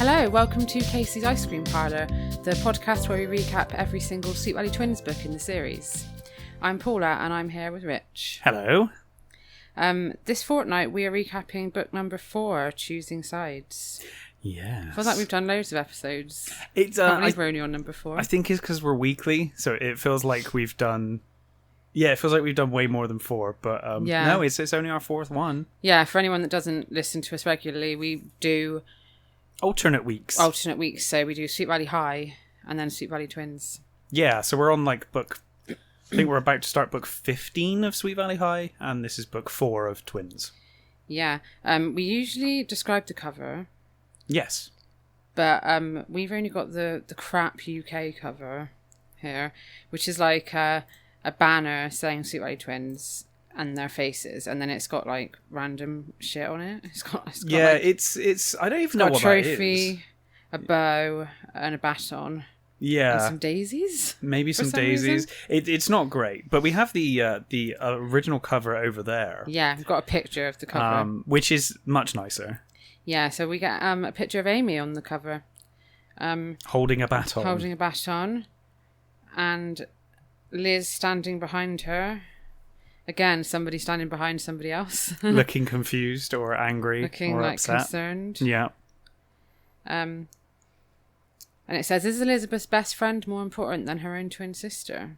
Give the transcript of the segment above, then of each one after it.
Hello, welcome to Casey's Ice Cream Parlor, the podcast where we recap every single Sweet Valley Twins book in the series. I'm Paula and I'm here with Rich. Hello. This fortnight we are recapping book number 4, Choosing Sides. Yes. Feels like we've done loads of episodes. We're only on number 4. I think it's because we're weekly, so it feels like we've done... Yeah, it feels like we've done way more than 4, but no, it's only our 4th one. Yeah, for anyone that doesn't listen to us regularly, we do... Alternate weeks, so we do Sweet Valley High and then Sweet Valley Twins. Yeah, so we're on book... I think we're about to start book 15 of Sweet Valley High, and this is book 4 of Twins. Yeah, we usually describe the cover. Yes. But we've only got the crap UK cover here, which is like a banner saying Sweet Valley Twins and their faces, and then it's got like random shit on it. It's got yeah, like, it's I don't even know what that is. A trophy, a bow, and a baton. Yeah, and some daisies. Maybe some daisies. It's not great, but we have the original cover over there. Yeah, we've got a picture of the cover, which is much nicer. Yeah, so we get a picture of Amy on the cover, holding a baton, and Liz standing behind her. Again, somebody standing behind somebody else. Looking confused or angry looking or like upset. Concerned. Yeah. And it says, is Elizabeth's best friend more important than her own twin sister?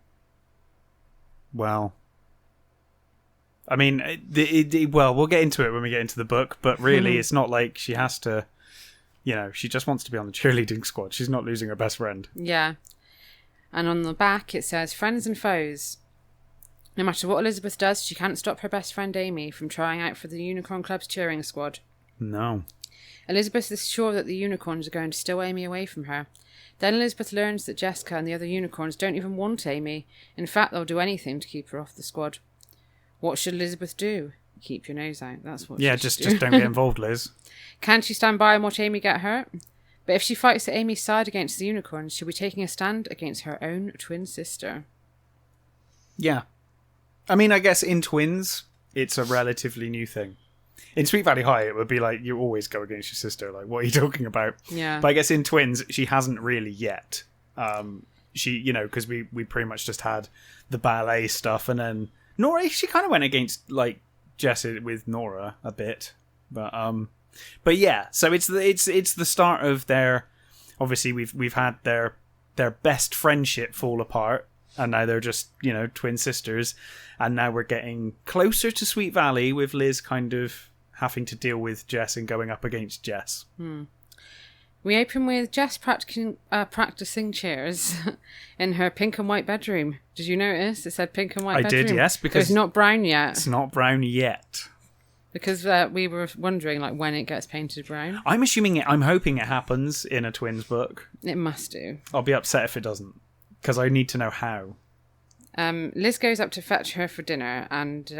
Well, I mean, well, we'll get into it when we get into the book, but really it's not like she has to, she just wants to be on the cheerleading squad. She's not losing her best friend. Yeah. And on the back it says, friends and foes. No matter what Elizabeth does, she can't stop her best friend Amy from trying out for the Unicorn Club's cheering squad. No. Elizabeth is sure that the unicorns are going to steal Amy away from her. Then Elizabeth learns that Jessica and the other unicorns don't even want Amy. In fact, they'll do anything to keep her off the squad. What should Elizabeth do? Keep your nose out. That's what she should do. Just don't get involved, Liz. Can she stand by and watch Amy get hurt? But if she fights at Amy's side against the unicorns, she'll be taking a stand against her own twin sister. Yeah. I mean, I guess in Twins, it's a relatively new thing. In Sweet Valley High, it would be like, you always go against your sister. Like, what are you talking about? Yeah. But I guess in Twins, she hasn't really yet. She, because we pretty much just had the ballet stuff. And then Nora, she kind of went against, like, Jess with Nora a bit. But yeah, so it's the start of their... Obviously, we've had their best friendship fall apart. And now they're just, twin sisters. And now we're getting closer to Sweet Valley with Liz kind of having to deal with Jess and going up against Jess. We open with Jess practicing cheers in her pink and white bedroom. Did you notice? It said pink and white bedroom. I did, yes. Because it's not brown yet. It's not brown yet. Because we were wondering when it gets painted brown. I'm hoping it happens in a Twins book. It must do. I'll be upset if it doesn't. Because I need to know how. Liz goes up to fetch her for dinner, and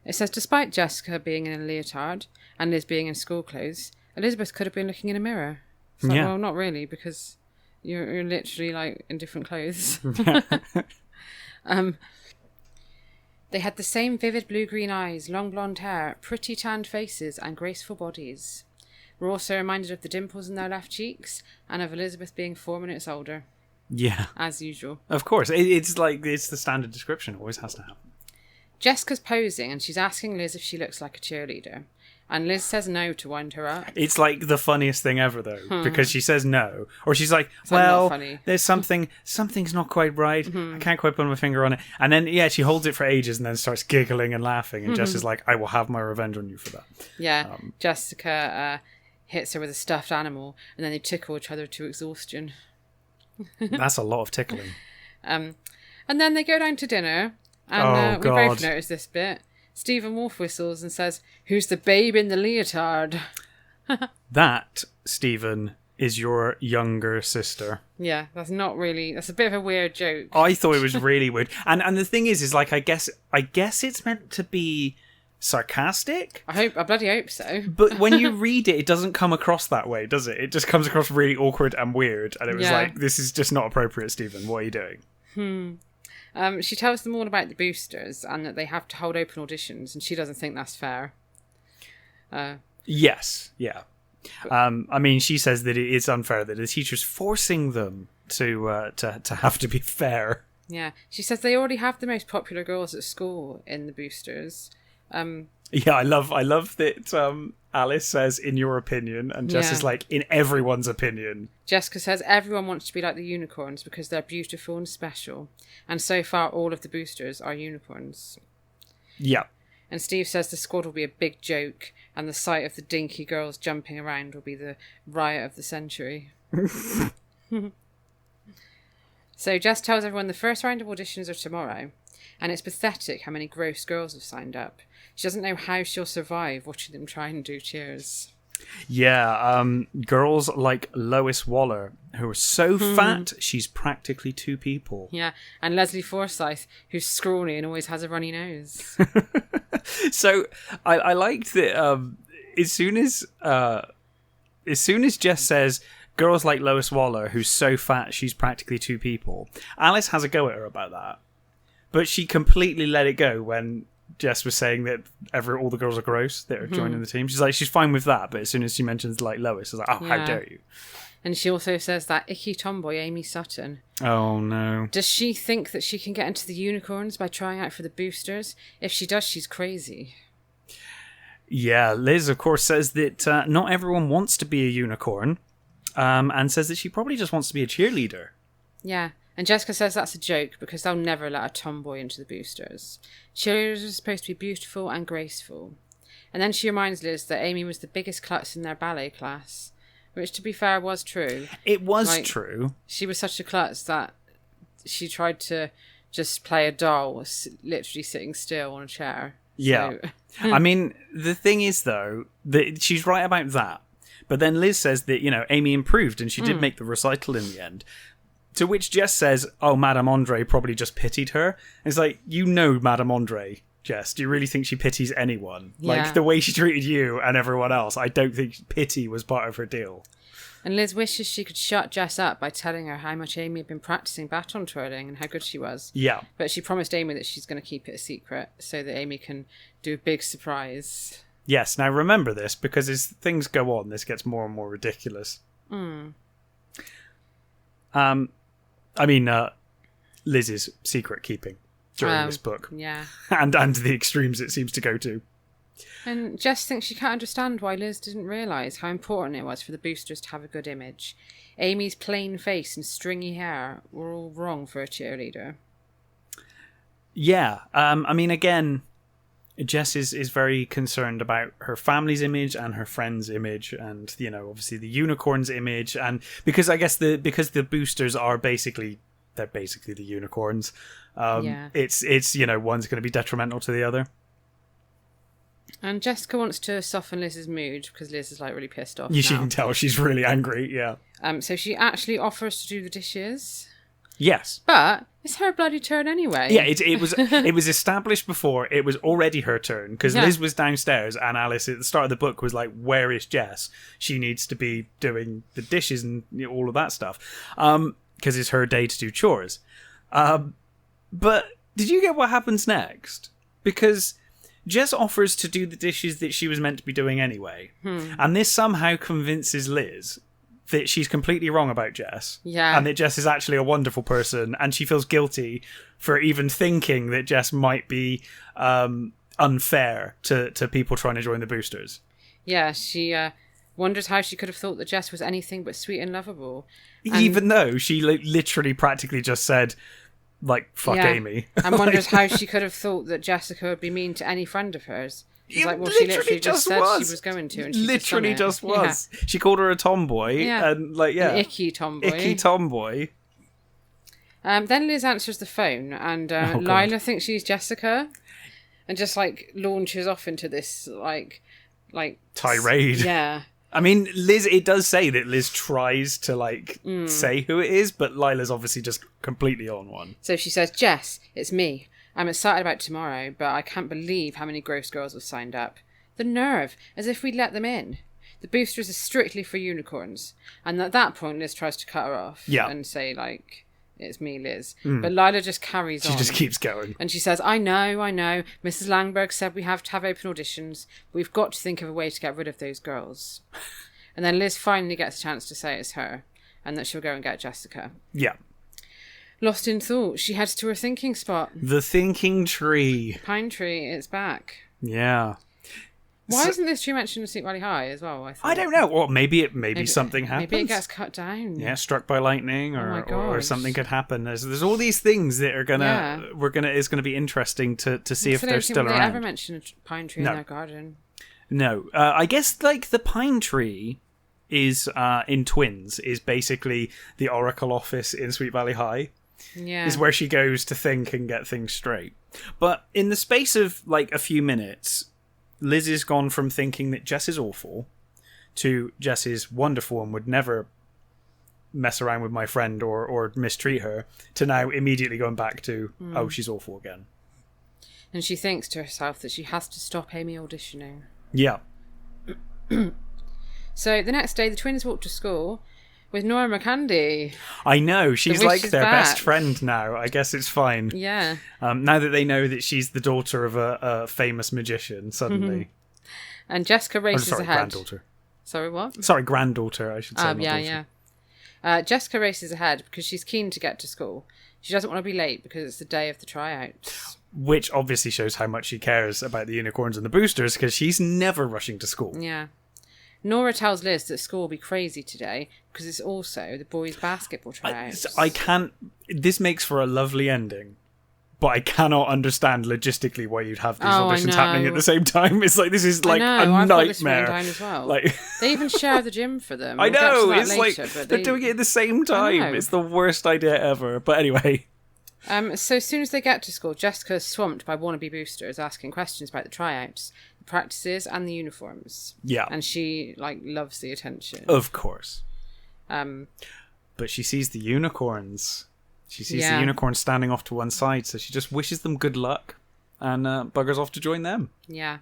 it says, despite Jessica being in a leotard and Liz being in school clothes, Elizabeth could have been looking in a mirror. It's like, well, not really, because you're literally in different clothes. They had the same vivid blue-green eyes, long blonde hair, pretty tanned faces, and graceful bodies. We're also reminded of the dimples in their left cheeks and of Elizabeth being 4 minutes older. Yeah. As usual. Of course. It's the standard description. Always has to happen. Jessica's posing and she's asking Liz if she looks like a cheerleader. And Liz says no to wind her up. It's like the funniest thing ever, though. Because she says no. Or she's like, there's something's not quite right. I can't quite put my finger on it. And then, she holds it for ages and then starts giggling and laughing. And Jess is like, I will have my revenge on you for that. Yeah. Jessica hits her with a stuffed animal and then they tickle each other to exhaustion. That's a lot of tickling. And then they go down to dinner, and we both noticed this bit. Stephen Wolf whistles and says, "Who's the babe in the leotard?" That, Stephen, is your younger sister. Yeah, that's a bit of a weird joke. I thought it was really weird. And the thing is I guess it's meant to be sarcastic. I bloody hope so. But when you read it, it doesn't come across that way, does it? It just comes across really awkward and weird. And it was like, this is just not appropriate, Stephen. What are you doing? She tells them all about the boosters and that they have to hold open auditions, and she doesn't think that's fair. Yes, yeah. I mean, she says that it's unfair that the teacher's forcing them to have to be fair. Yeah, she says they already have the most popular girls at school in the boosters. Yeah, I love that Alice says, in your opinion, and Jess is like, in everyone's opinion. Jessica says everyone wants to be like the unicorns because they're beautiful and special. And so far, all of the boosters are unicorns. Yeah. And Steve says the squad will be a big joke, and the sight of the dinky girls jumping around will be the riot of the century. So Jess tells everyone the first round of auditions are tomorrow, and it's pathetic how many gross girls have signed up. She doesn't know how she'll survive watching them try and do cheers. Yeah, girls like Lois Waller, who are so fat, she's practically two people. Yeah, and Leslie Forsyth, who's scrawny and always has a runny nose. So I liked that as soon as Jess says, girls like Lois Waller, who's so fat, she's practically two people, Alice has a go at her about that. But she completely let it go when Jess was saying that all the girls are gross that are joining the team. She's like, she's fine with that, but as soon as she mentions like Lois, she's like, oh, how dare you? And she also says that icky tomboy Amy Sutton. Oh no. Does she think that she can get into the unicorns by trying out for the boosters? If she does, she's crazy. Yeah, Liz of course says that not everyone wants to be a unicorn, and says that she probably just wants to be a cheerleader. Yeah. And Jessica says that's a joke because they'll never let a tomboy into the boosters. Cheerleaders are supposed to be beautiful and graceful. And then she reminds Liz that Amy was the biggest klutz in their ballet class, which, to be fair, was true. It was true. She was such a klutz that she tried to just play a doll, literally sitting still on a chair. Yeah. So. I mean, the thing is, though, that she's right about that. But then Liz says that, Amy improved and she did make the recital in the end. To which Jess says, oh, Madame Andre probably just pitied her. It's like, Madame Andre, Jess. Do you really think she pities anyone? Yeah. Like, the way she treated you and everyone else, I don't think pity was part of her deal. And Liz wishes she could shut Jess up by telling her how much Amy had been practicing baton twirling and how good she was. Yeah. But she promised Amy that she's going to keep it a secret so that Amy can do a big surprise. Yes, now remember this, because as things go on, this gets more and more ridiculous. Liz's secret keeping during this book. Yeah. And the extremes it seems to go to. And Jess thinks she can't understand why Liz didn't realise how important it was for the boosters to have a good image. Amy's plain face and stringy hair were all wrong for a cheerleader. Yeah. Again, Jess is very concerned about her family's image and her friend's image and, obviously the unicorn's image. And because I guess because the boosters are basically the unicorns, it's one's going to be detrimental to the other. And Jessica wants to soften Liz's mood because Liz is really pissed off. You can tell she's really angry, yeah. So she actually offers to do the dishes. Yes. But it's her bloody turn anyway. Yeah, it was established before. It was already her turn because Liz was downstairs and Alice at the start of the book was like, where is Jess? She needs to be doing the dishes and all of that stuff because it's her day to do chores. But did you get what happens next? Because Jess offers to do the dishes that she was meant to be doing anyway. And this somehow convinces Liz that she's completely wrong about Jess. Yeah. And that Jess is actually a wonderful person. And she feels guilty for even thinking that Jess might be unfair to people trying to join the boosters. Yeah, she wonders how she could have thought that Jess was anything but sweet and lovable. Even though she literally practically just said, fuck Amy. And wonders how she could have thought that Jessica would be mean to any friend of hers. She's like, well, she literally just said she was going to, and she literally just was. Yeah. She called her a tomboy, and an icky tomboy. Icky tomboy. Then Liz answers the phone, and Lila thinks she's Jessica, and just launches off into this tirade. Yeah. I mean, Liz. It does say that Liz tries to say who it is, but Lila's obviously just completely on one. So she says, "Jess, it's me. I'm excited about tomorrow, but I can't believe how many gross girls have signed up. The nerve, as if we'd let them in. The boosters are strictly for unicorns." And at that point, Liz tries to cut her off and say, it's me, Liz. But Lila just carries on. She just keeps going. And she says, I know. Mrs. Langberg said we have to have open auditions. We've got to think of a way to get rid of those girls. And then Liz finally gets a chance to say it's her and that she'll go and get Jessica. Yeah. Lost in thought, she heads to her thinking spot. The thinking tree. Pine tree, it's back. Yeah. Why isn't this tree mentioned in Sleep Valley High as well? I don't know. Or maybe something happens. Maybe it gets cut down. Yeah, struck by lightning, or something could happen. There's all these things that are gonna it's gonna be interesting to see if they're still around. They ever mention a pine tree in their garden? No, I guess like the pine tree is in Twins is basically the Oracle office in Sweet Valley High. Yeah, is where she goes to think and get things straight. But in the space of like a few minutes, Liz is gone from thinking that Jess is awful to Jess is wonderful and would never mess around with my friend or mistreat her, to now immediately going back to, oh, she's awful again. And she thinks to herself that she has to stop Amy auditioning. Yeah. So the next day, the twins walk to school with Nora McCandy. I know. She's like their best friend now. I guess it's fine. Yeah. Now that they know that she's the daughter of a famous magician, suddenly. And Jessica races ahead. Granddaughter. Sorry, what? Sorry, granddaughter, I should say. Yeah. Jessica races ahead because she's keen to get to school. She doesn't want to be late because it's the day of the tryouts. Which obviously shows how much she cares about the unicorns and the boosters, because she's never rushing to school. Yeah. Nora tells Liz that school will be crazy today because it's also the boys' basketball tryouts. I can't... This makes for a lovely ending, but I cannot understand logistically why you'd have these auditions happening at the same time. It's like, this is like a nightmare. This down as well. Like... They even share the gym for them. I know, it's later, like they're doing it at the same time. It's the worst idea ever. But anyway... So as soon as they get to school, Jessica is swamped by wannabe boosters asking questions about the tryouts, the practices, and the uniforms. Yeah. And she, loves the attention. Of course. But she sees the unicorns. She sees the unicorns standing off to one side, so she just wishes them good luck and buggers off to join them. Yeah.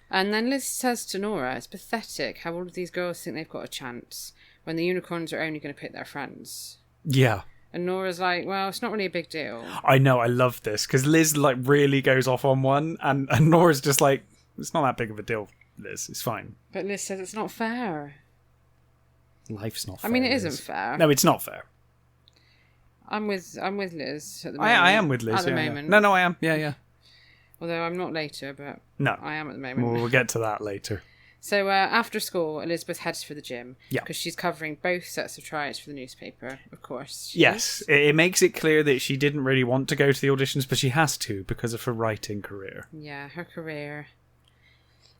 And then Liz says to Nora, it's pathetic how all of these girls think they've got a chance when the unicorns are only going to pick their friends. Yeah. And Nora's like, well, it's not really a big deal. I know, I love this, because Liz, really goes off on one, and Nora's just like, it's not that big of a deal, Liz, it's fine. But Liz says it's not fair. Life's not fair. I mean, it isn't fair. No, it's not fair. I'm with Liz at the moment. I am with Liz, at the moment. Yeah. No, I am, yeah. Although I'm not later, but no, I am at the moment. We'll get to that later. So after school, Elizabeth heads for the gym. Yeah. Because she's covering both sets of tryouts for the newspaper, of course. Yes. It makes it clear that she didn't really want to go to the auditions, but she has to because of her writing career. Yeah, her career.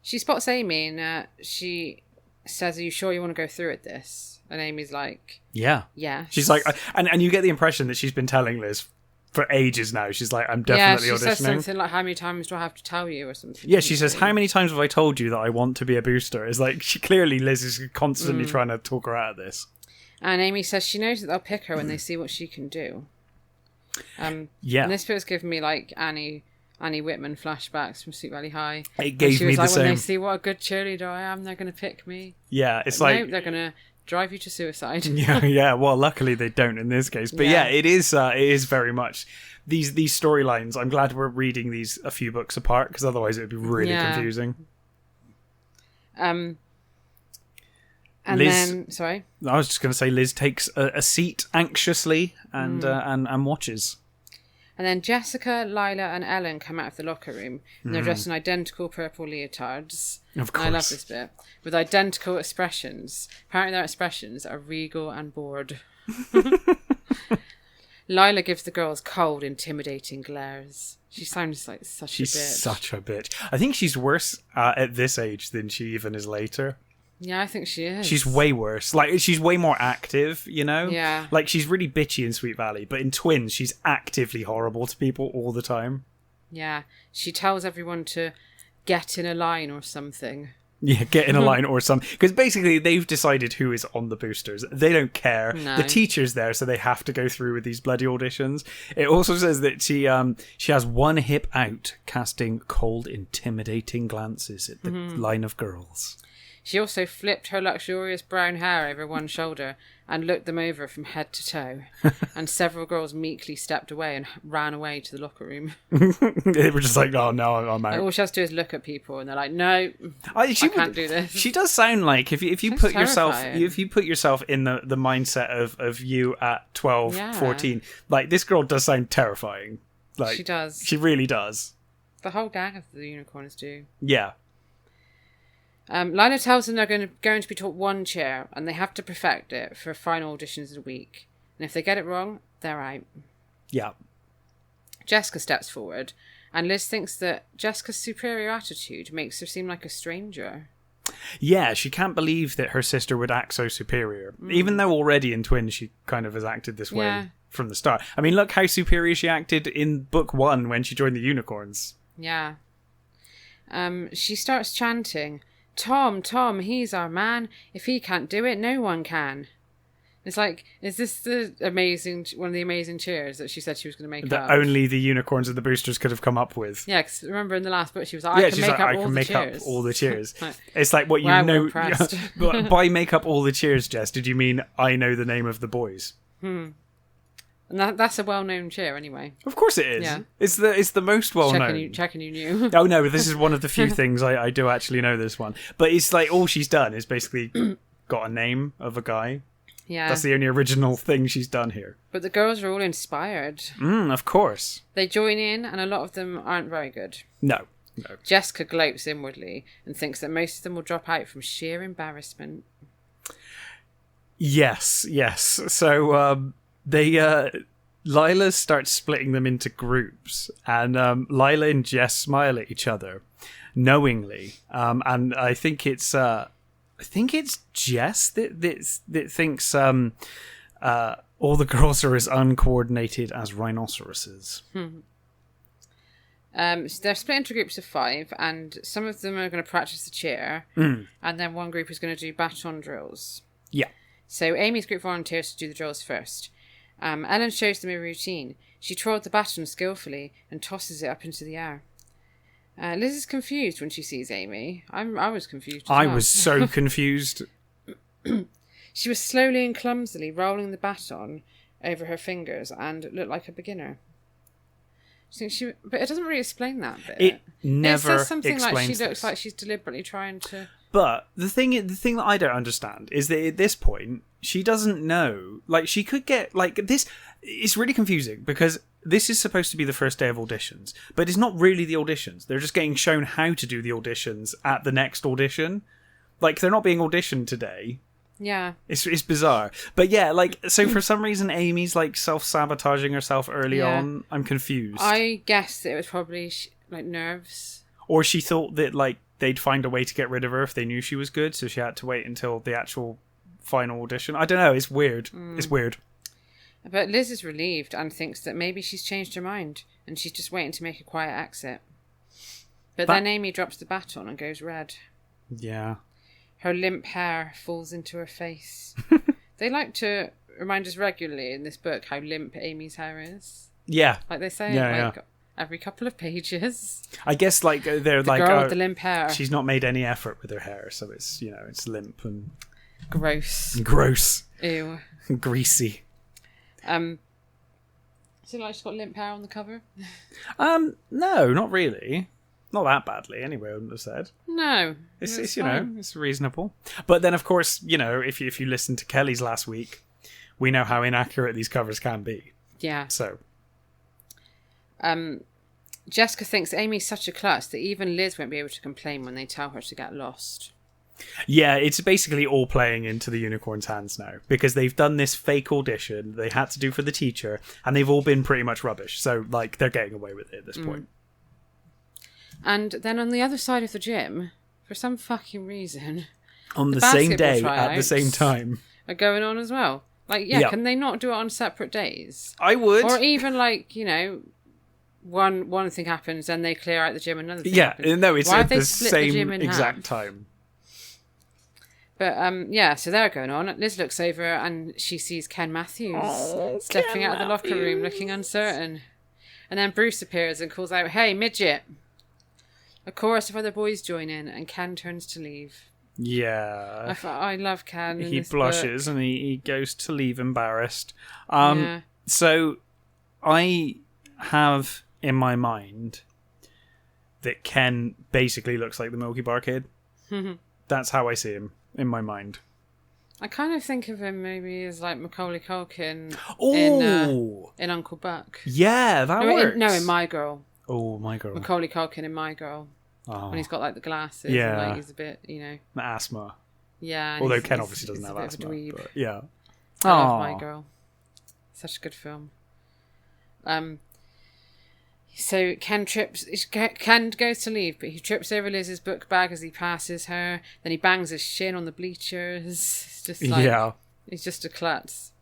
She spots Amy and she says, are you sure you want to go through with this? And Amy's like... Yeah. Yeah. She's like... And you get the impression that she's been telling Liz for ages now. She's like, I'm definitely auditioning. Yeah, she says something like, how many times do I have to tell you or something? Yeah, she says, how many times have I told you that I want to be a booster? It's like, Liz is constantly trying to talk her out of this. And Amy says she knows that they'll pick her when they see what she can do. Yeah. And this feels giving me like Annie Whitman flashbacks from Sweet Valley High. It gave me the same. When they see what a good cheerleader I am, they're going to pick me. Yeah, it's like... Nope, they're going to drive you to suicide. yeah. Well, luckily they don't in this case. But yeah, it is very much... These storylines, I'm glad we're reading these a few books apart, because otherwise it would be really confusing. And Liz, then, sorry? I was just going to say Liz takes a seat anxiously and watches. And then Jessica, Lila and Ellen come out of the locker room and they're dressed in identical purple leotards. Of course. And I love this bit. With identical expressions. Apparently their expressions are regal and bored. Lila gives the girls cold, intimidating glares. She sounds like such a bitch. She's such a bitch. I think she's worse at this age than she even is later. Yeah, I think she is. She's way worse. She's way more active, you know? Yeah. She's really bitchy in Sweet Valley, but in Twins, she's actively horrible to people all the time. Yeah. She tells everyone to get in a line or something. Yeah, get in a line or something. Because basically, they've decided who is on the boosters. They don't care. No. The teacher's there, so they have to go through with these bloody auditions. It also says that she has one hip out, casting cold, intimidating glances at the line of girls. She also flipped her luxurious brown hair over one shoulder and looked them over from head to toe. And several girls meekly stepped away and ran away to the locker room. They were just like, oh no, I'm out. Like, all she has to do is look at people and they're like, no, I can't do this. She does sound like, if you put yourself in the mindset of you at 12, 14, like this girl does sound terrifying. Like, she does. She really does. The whole gang of the unicorns do. Yeah. Lila tells them they're going to be taught one cheer and they have to perfect it for final auditions in a week. And if they get it wrong, they're out. Yeah. Jessica steps forward and Liz thinks that Jessica's superior attitude makes her seem like a stranger. Yeah, she can't believe that her sister would act so superior. Even though already in Twins she kind of has acted this way from the start. I mean, look how superior she acted in book 1 when she joined the unicorns. Yeah. She starts chanting, Tom, he's our man. If he can't do it, no one can. It's like, is this one of the amazing cheers that she said she was going to make that only the unicorns and the boosters could have come up with? Yeah, because remember in the last book she was like, I can make up all the cheers. It's like, what, you know, but by make up all the cheers, Jess, did you mean I know the name of the boys? And that's a well-known cheer anyway. Of course it is. Yeah. It's the most well-known. Checking you knew. Oh no, this is one of the few things I do actually know this one. But it's like all she's done is basically got a name of a guy. Yeah. That's the only original thing she's done here. But the girls are all inspired. Of course. They join in and a lot of them aren't very good. No. Jessica gloats inwardly and thinks that most of them will drop out from sheer embarrassment. Yes. So, Lila starts splitting them into groups, and Lila and Jess smile at each other knowingly, and I think it's Jess that thinks all the girls are as uncoordinated as rhinoceroses. So they're split into groups of 5, and some of them are going to practice the cheer, and then one group is going to do baton drills. Yeah. So Amy's group volunteers to do the drills first. Ellen shows them a routine. She twirled the baton skillfully and tosses it up into the air. Liz is confused when she sees Amy. I was confused as well. I was so confused. She was slowly and clumsily rolling the baton over her fingers and looked like a beginner. But it doesn't really explain that bit. It never It says something like she looks this. Like she's deliberately trying to... But the thing that I don't understand is that at this point, she doesn't know. Like, she could get, like, this... It's really confusing, because this is supposed to be the first day of auditions, but it's not really the auditions. They're just getting shown how to do the auditions at the next audition. Like, they're not being auditioned today. Yeah. It's bizarre. But yeah, like, so for some reason, Amy's, like, self-sabotaging herself early on. I'm confused. I guessed it was probably, like, nerves. Or she thought that, like, they'd find a way to get rid of her if they knew she was good, so she had to wait until the actual final audition. I don't know, it's weird. It's weird. But Liz is relieved and thinks that maybe she's changed her mind and she's just waiting to make a quiet exit. But then Amy drops the baton and goes red. Yeah. Her limp hair falls into her face. They like to remind us regularly in this book how limp Amy's hair is. Yeah. Like they say every couple of pages. I guess like they're the like girl with the limp hair. She's not made any effort with her hair, so it's, you know, it's limp and gross. Ew. Greasy. So like she's got limp hair on the cover? No, not really. Not that badly, anyway, I wouldn't have said. No. It's you know, it's reasonable. But then, of course, you know, if you listen to Kelly's last week, we know how inaccurate these covers can be. Yeah. So. Jessica thinks Amy's such a klutz that even Liz won't be able to complain when they tell her to get lost. Yeah, it's basically all playing into the unicorn's hands now, because they've done this fake audition they had to do for the teacher, and they've all been pretty much rubbish. So, like, they're getting away with it at this point. And then on the other side of the gym, for some fucking reason, on the same day at the same time, are going on as well. Like, can they not do it on separate days? I would. Or even like, you know, one thing happens and they clear out the gym, another thing happens. Yeah, no, it's Why at have the same exact half? time. But so they're going on. Liz looks over and she sees Ken Matthews stepping out of the locker room, looking uncertain. And then Bruce appears and calls out, "Hey, midget!" A chorus of other boys join in, and Ken turns to leave. Yeah. I love Ken. He blushes and he goes to leave embarrassed. Yeah. So I have in my mind that Ken basically looks like the Milky Bar Kid. That's how I see him in my mind. I kind of think of him maybe as like Macaulay Culkin in Uncle Buck. Yeah, that works. In My Girl. Oh, My Girl. Macaulay Culkin in My Girl. Oh. When he's got like the glasses. Yeah. And, like, he's a bit, The asthma. Yeah. Although Ken obviously doesn't have asthma. But yeah. I love My Girl. Such a good film. So Ken goes to leave, but he trips over Liz's book bag as he passes her. Then he bangs his shin on the bleachers. It's just like, he's just a klutz.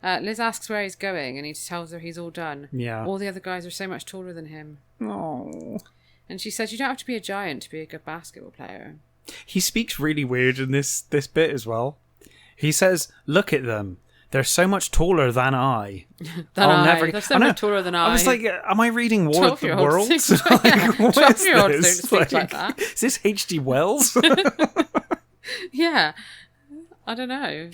Liz asks where he's going, and he tells her he's all done. Yeah. All the other guys are so much taller than him. Oh. And she says, you don't have to be a giant to be a good basketball player. He speaks really weird in this bit as well. He says, look at them. They're so much taller than I. They're so much taller than I. I was like, am I reading War of the Worlds? What is this? Like that. Is this H.G. Wells? Yeah. I don't know.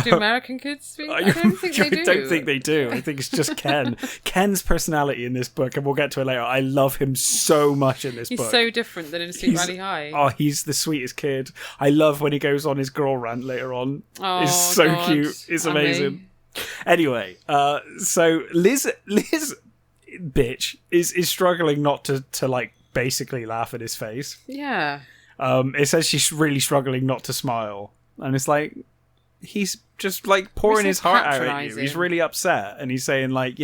Do American kids speak? I don't think they do. I don't think they do. I think it's just Ken. Ken's personality in this book, and we'll get to it later. I love him so much in this book. He's so different than in Sweet Valley High. Oh, he's the sweetest kid. I love when he goes on his girl rant later on. Oh, it's so God. Cute. It's amazing. Anyway, so Liz bitch is struggling not to like basically laugh at his face. Yeah. It says she's really struggling not to smile. And it's like, he's just like pouring his heart out at you. He's really upset. And he's saying like,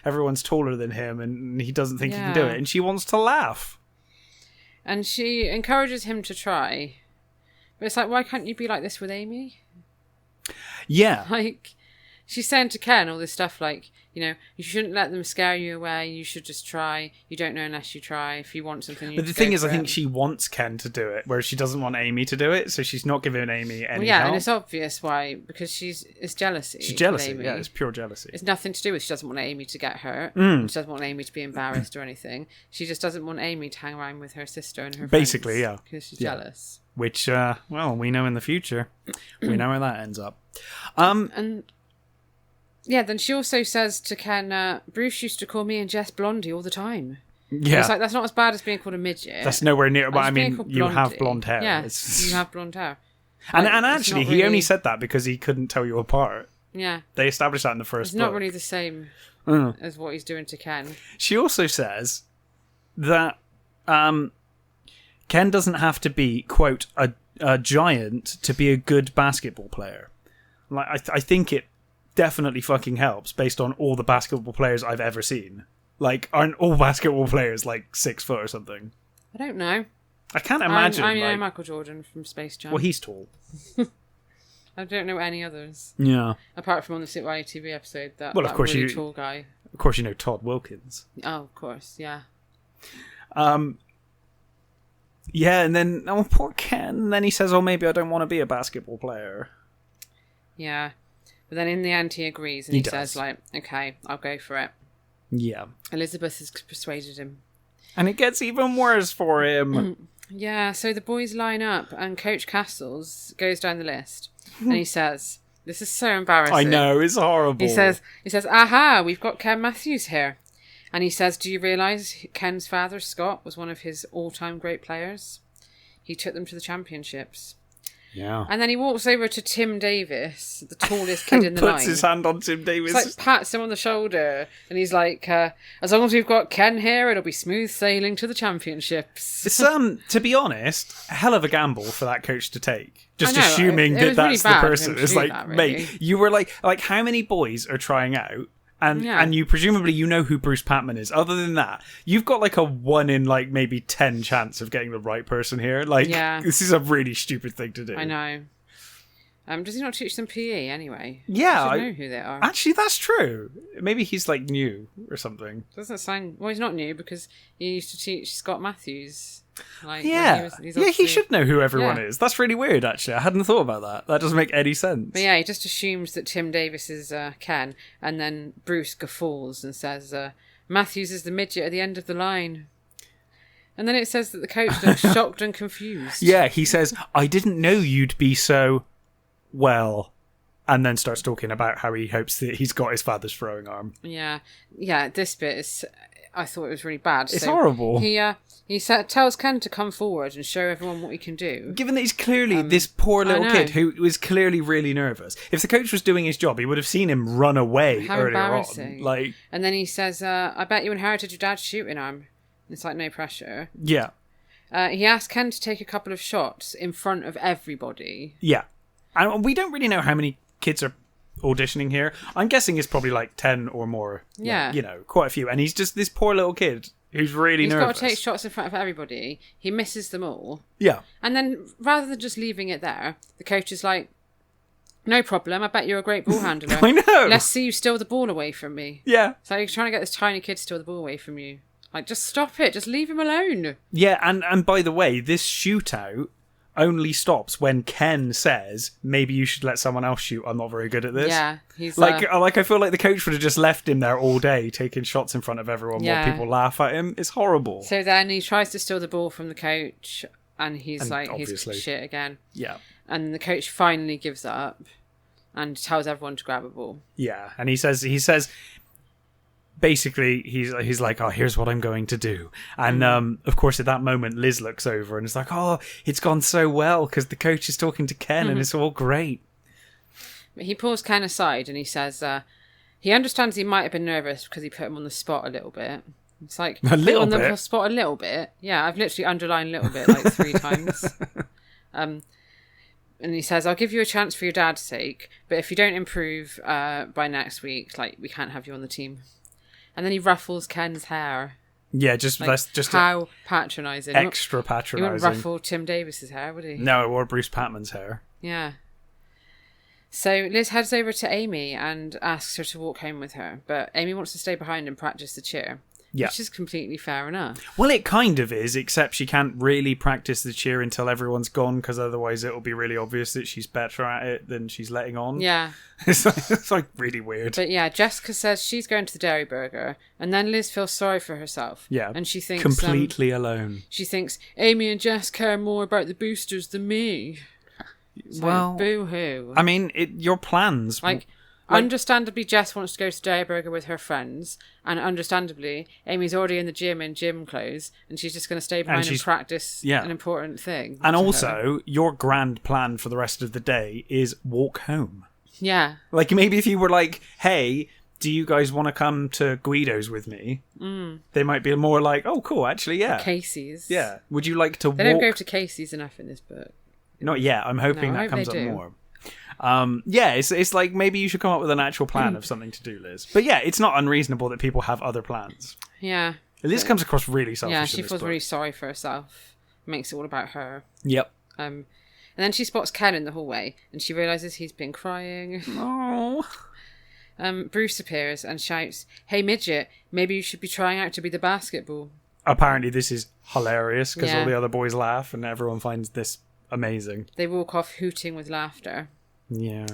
everyone's taller than him and he doesn't think he can do it. And she wants to laugh. And she encourages him to try. But it's like, why can't you be like this with Amy? Yeah. Like, she's saying to Ken all this stuff like, you shouldn't let them scare you away. You should just try. You don't know unless you try. If you want something, you But the thing is, I think she wants Ken to do it, whereas she doesn't want Amy to do it. So she's not giving Amy any help. And it's obvious why, because it's jealousy. She's jealousy, yeah, it's pure jealousy. It's nothing to do with she doesn't want Amy to get hurt. She doesn't want Amy to be embarrassed or anything. She just doesn't want Amy to hang around with her sister and her friends. Basically, yeah. Because she's jealous. Which, we know in the future. We know where that ends up. Yeah, then she also says to Ken, Bruce used to call me and Jess Blondie all the time. Yeah. It's like, that's not as bad as being called a midget. That's nowhere near, but I mean, you have blonde hair. Yeah, you have blonde hair. And actually, he only said that because he couldn't tell you apart. Yeah. They established that in the first book. It's not really the same as what he's doing to Ken. She also says that Ken doesn't have to be, quote, a giant to be a good basketball player. Like, I think it definitely fucking helps based on all the basketball players I've ever seen. Like, aren't all basketball players like 6 foot or something? I don't know. I can't imagine. I know Michael Jordan from Space Jam. Well, he's tall. I don't know any others. Yeah. Apart from on the Sit Valley TV episode, that of course really tall guy. Of course, you know Todd Wilkins. Oh, of course, yeah. Yeah, and then poor Ken. And then he says, "Oh, maybe I don't want to be a basketball player." Yeah. But then in the end he agrees and he says like, okay, I'll go for it. Yeah. Elizabeth has persuaded him. And it gets even worse for him. Yeah, so the boys line up and Coach Castles goes down the list and he says, this is so embarrassing. I know, it's horrible. He says, aha, we've got Ken Matthews here. And he says, do you realise Ken's father, Scott, was one of his all-time great players? He took them to the championships. Yeah. And then he walks over to Tim Davis, the tallest kid in the line. Puts his hand on Tim Davis. It's like pats him on the shoulder. And he's like, as long as we've got Ken here, it'll be smooth sailing to the championships. It's, to be honest, a hell of a gamble for that coach to take. Just assuming that that's really the person. It's like, that, really. mate, you were like how many boys are trying out? And you presumably know who Bruce Patman is. Other than that, you've got like a 1 in like maybe 10 chance of getting the right person here. Like, this is a really stupid thing to do. I know. Does he not teach them PE anyway? Yeah, I know who they are. Actually, that's true. Maybe he's like new or something. Doesn't sound. Well, he's not new because he used to teach Scott Matthews. Like, he should know who everyone is. That's really weird, actually. I hadn't thought about that. That doesn't make any sense. But yeah, he just assumes that Tim Davis is Ken, and then Bruce guffaws and says, Matthews is the midget at the end of the line. And then it says that the coach looks shocked and confused. Yeah, he says, I didn't know you'd be so well. And then starts talking about how he hopes that he's got his father's throwing arm. Yeah. Yeah, this bit is... I thought it was really bad. It's horrible. He tells Ken to come forward and show everyone what he can do. Given that he's clearly this poor little kid who was clearly really nervous. If the coach was doing his job, he would have seen him run away How earlier embarrassing. on. And then he says, I bet you inherited your dad's shooting arm. It's like, no pressure. Yeah. He asked Ken to take a couple of shots in front of everybody. Yeah. And we don't really know how many kids are auditioning here. I'm guessing it's probably like 10 or more. Yeah. Like, quite a few. And he's just this poor little kid who's really nervous. He's got to take shots in front of everybody. He misses them all. Yeah. And then rather than just leaving it there, the coach is like, no problem, I bet you're a great ball handler. I know. Let's see you steal the ball away from me. Yeah. So you're trying to get this tiny kid to steal the ball away from you. Like, just stop it. Just leave him alone. Yeah, and by the way, this shootout only stops when Ken says, maybe you should let someone else shoot. I'm not very good at this. Yeah. He's I feel like the coach would have just left him there all day taking shots in front of everyone while people laugh at him. It's horrible. So then he tries to steal the ball from the coach and he's obviously. he's shit again. Yeah. And the coach finally gives up and tells everyone to grab a ball. Yeah, and he says basically he's like, oh, here's what I'm going to do. And of course at that moment Liz looks over and is like, oh, it's gone so well because the coach is talking to Ken and it's all great. He pulls Ken aside and he says he understands he might have been nervous because he put him on the spot a little bit. It's like a little on bit. The spot a little bit. Yeah, I've literally underlined a little bit like 3 times. And he says, I'll give you a chance for your dad's sake, but if you don't improve by next week, like, we can't have you on the team. And then he ruffles Ken's hair. Yeah, just how patronising. Extra patronising. He wouldn't ruffle Tim Davis's hair, would he? No, or Bruce Patman's hair. Yeah. So Liz heads over to Amy and asks her to walk home with her, but Amy wants to stay behind and practice the cheer. Yeah. Which is completely fair enough. Well, it kind of is, except she can't really practice the cheer until everyone's gone, because otherwise it'll be really obvious that she's better at it than she's letting on. Yeah. It's like really weird. But yeah, Jessica says she's going to the Dairy Burger, and then Liz feels sorry for herself. Yeah. And she thinks... completely alone. She thinks, Amy and Jess care more about the boosters than me. It's well... like, boo-hoo. I mean, your plans... Understandably, Jess wants to go to Dairy Burger with her friends, and understandably, Amy's already in the gym in gym clothes, and she's just going to stay behind and practice an important thing. And also, your grand plan for the rest of the day is walk home. Yeah. Like, maybe if you were like, hey, do you guys want to come to Guido's with me? They might be more like, oh, cool, actually, yeah. Casey's. Yeah. Would you like to walk... They don't go to Casey's enough in this book. Not yet. I'm hoping that comes up more. Yeah, it's like maybe you should come up with an actual plan of something to do, Liz. But yeah, it's not unreasonable that people have other plans. Yeah. Liz comes across really selfish. Yeah, she in this feels book. really sorry for herself. Makes it all about her. Yep. And then she spots Ken in the hallway, and she realises he's been crying. Oh. Bruce appears and shouts, "Hey midget, maybe you should be trying out to be the basketball." Apparently this is hilarious because all the other boys laugh and everyone finds this amazing. They walk off hooting with laughter. Yeah.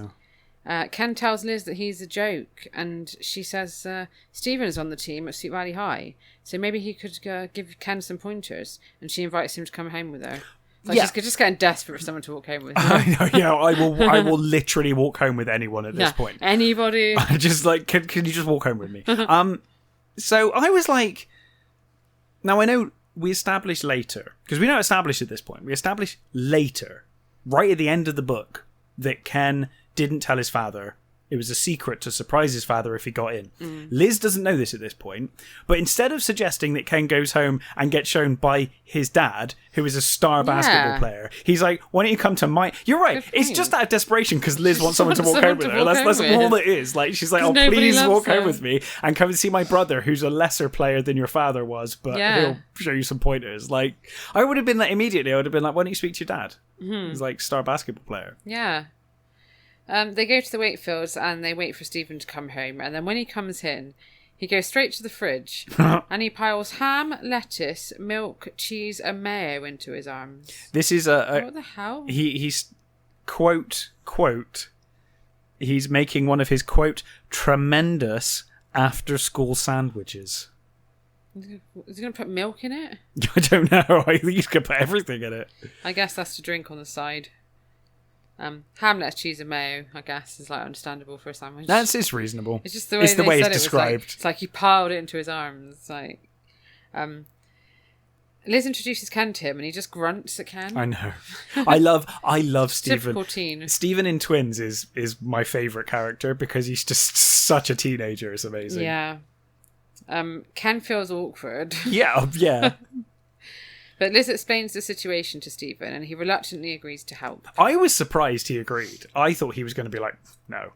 Ken tells Liz that he's a joke, and she says Stephen is on the team at Sweet Valley High, so maybe he could give Ken some pointers, and she invites him to come home with her. Like, she's just getting desperate for someone to walk home with her. I know, yeah, I will literally walk home with anyone at this point. Anybody. Just like, can you just walk home with me? So I was like, now I know we established later, because we don't establish at this point, we establish later, right at the end of the book, that Ken didn't tell his father. It was a secret to surprise his father if he got in. Liz doesn't know this at this point, but instead of suggesting that Ken goes home and gets shown by his dad, who is a star basketball player, he's like, why don't you come to my... You're right, it's just out of desperation because Liz wants someone to walk home with her. That's all it is. Like, she's like, oh, please walk home with me and come and see my brother, who's a lesser player than your father was, but he'll show you some pointers. Like, I would have been like, immediately, I would have been like, why don't you speak to your dad? He's like, star basketball player. Yeah. They go to the Wakefields and they wait for Stephen to come home. And then when he comes in, he goes straight to the fridge and he piles ham, lettuce, milk, cheese, and mayo into his arms. This is what the hell? He's quote, he's making one of his, quote, tremendous after-school sandwiches. Is he going to put milk in it? I don't know. I think he's going to put everything in it. I guess that's to drink on the side. Ham, lettuce, cheese and mayo, I guess, is like understandable for a sandwich. It's reasonable. It's just the way it's described. It's like he piled it into his arms. It's like, Liz introduces Ken to him, and he just grunts at Ken. I know. I love Stephen. Typical teen. Stephen in Twins is my favourite character because he's just such a teenager. It's amazing. Yeah. Ken feels awkward. Yeah. But Liz explains the situation to Stephen, and he reluctantly agrees to help. I was surprised he agreed. I thought he was going to be like, no.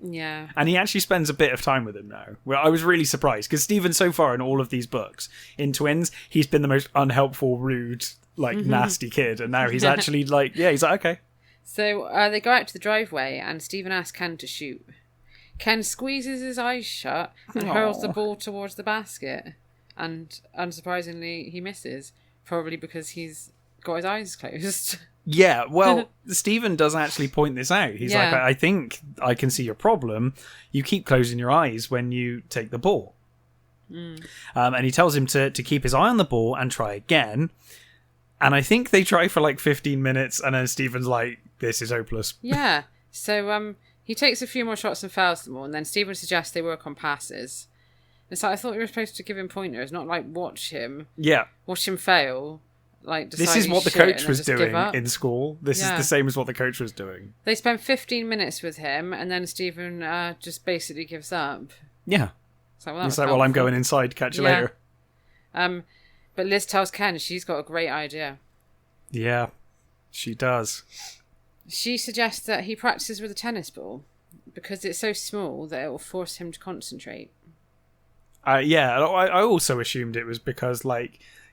Yeah. And he actually spends a bit of time with him now. Well, I was really surprised, because Stephen, so far in all of these books, in Twins, he's been the most unhelpful, rude, nasty kid. And now he's actually he's like, okay. So they go out to the driveway, and Stephen asks Ken to shoot. Ken squeezes his eyes shut and hurls the ball towards the basket. And unsurprisingly, he misses. Probably because he's got his eyes closed. Yeah, well, Stephen does actually point this out. He's like, I think I can see your problem. You keep closing your eyes when you take the ball. And he tells him to keep his eye on the ball and try again. And I think they try for 15 minutes, and then Stephen's like, this is hopeless. Yeah, so he takes a few more shots and fails them all, and then Stephen suggests they work on passes. It's like, I thought you were supposed to give him pointers, not watch him fail. This is what the coach was doing in school. This is the same as what the coach was doing. They spend 15 minutes with him, and then Stephen just basically gives up. Yeah. It's like, he's like, well, I'm going inside to catch you later. But Liz tells Ken she's got a great idea. Yeah, she does. She suggests that he practices with a tennis ball because it's so small that it will force him to concentrate. I also assumed it was because,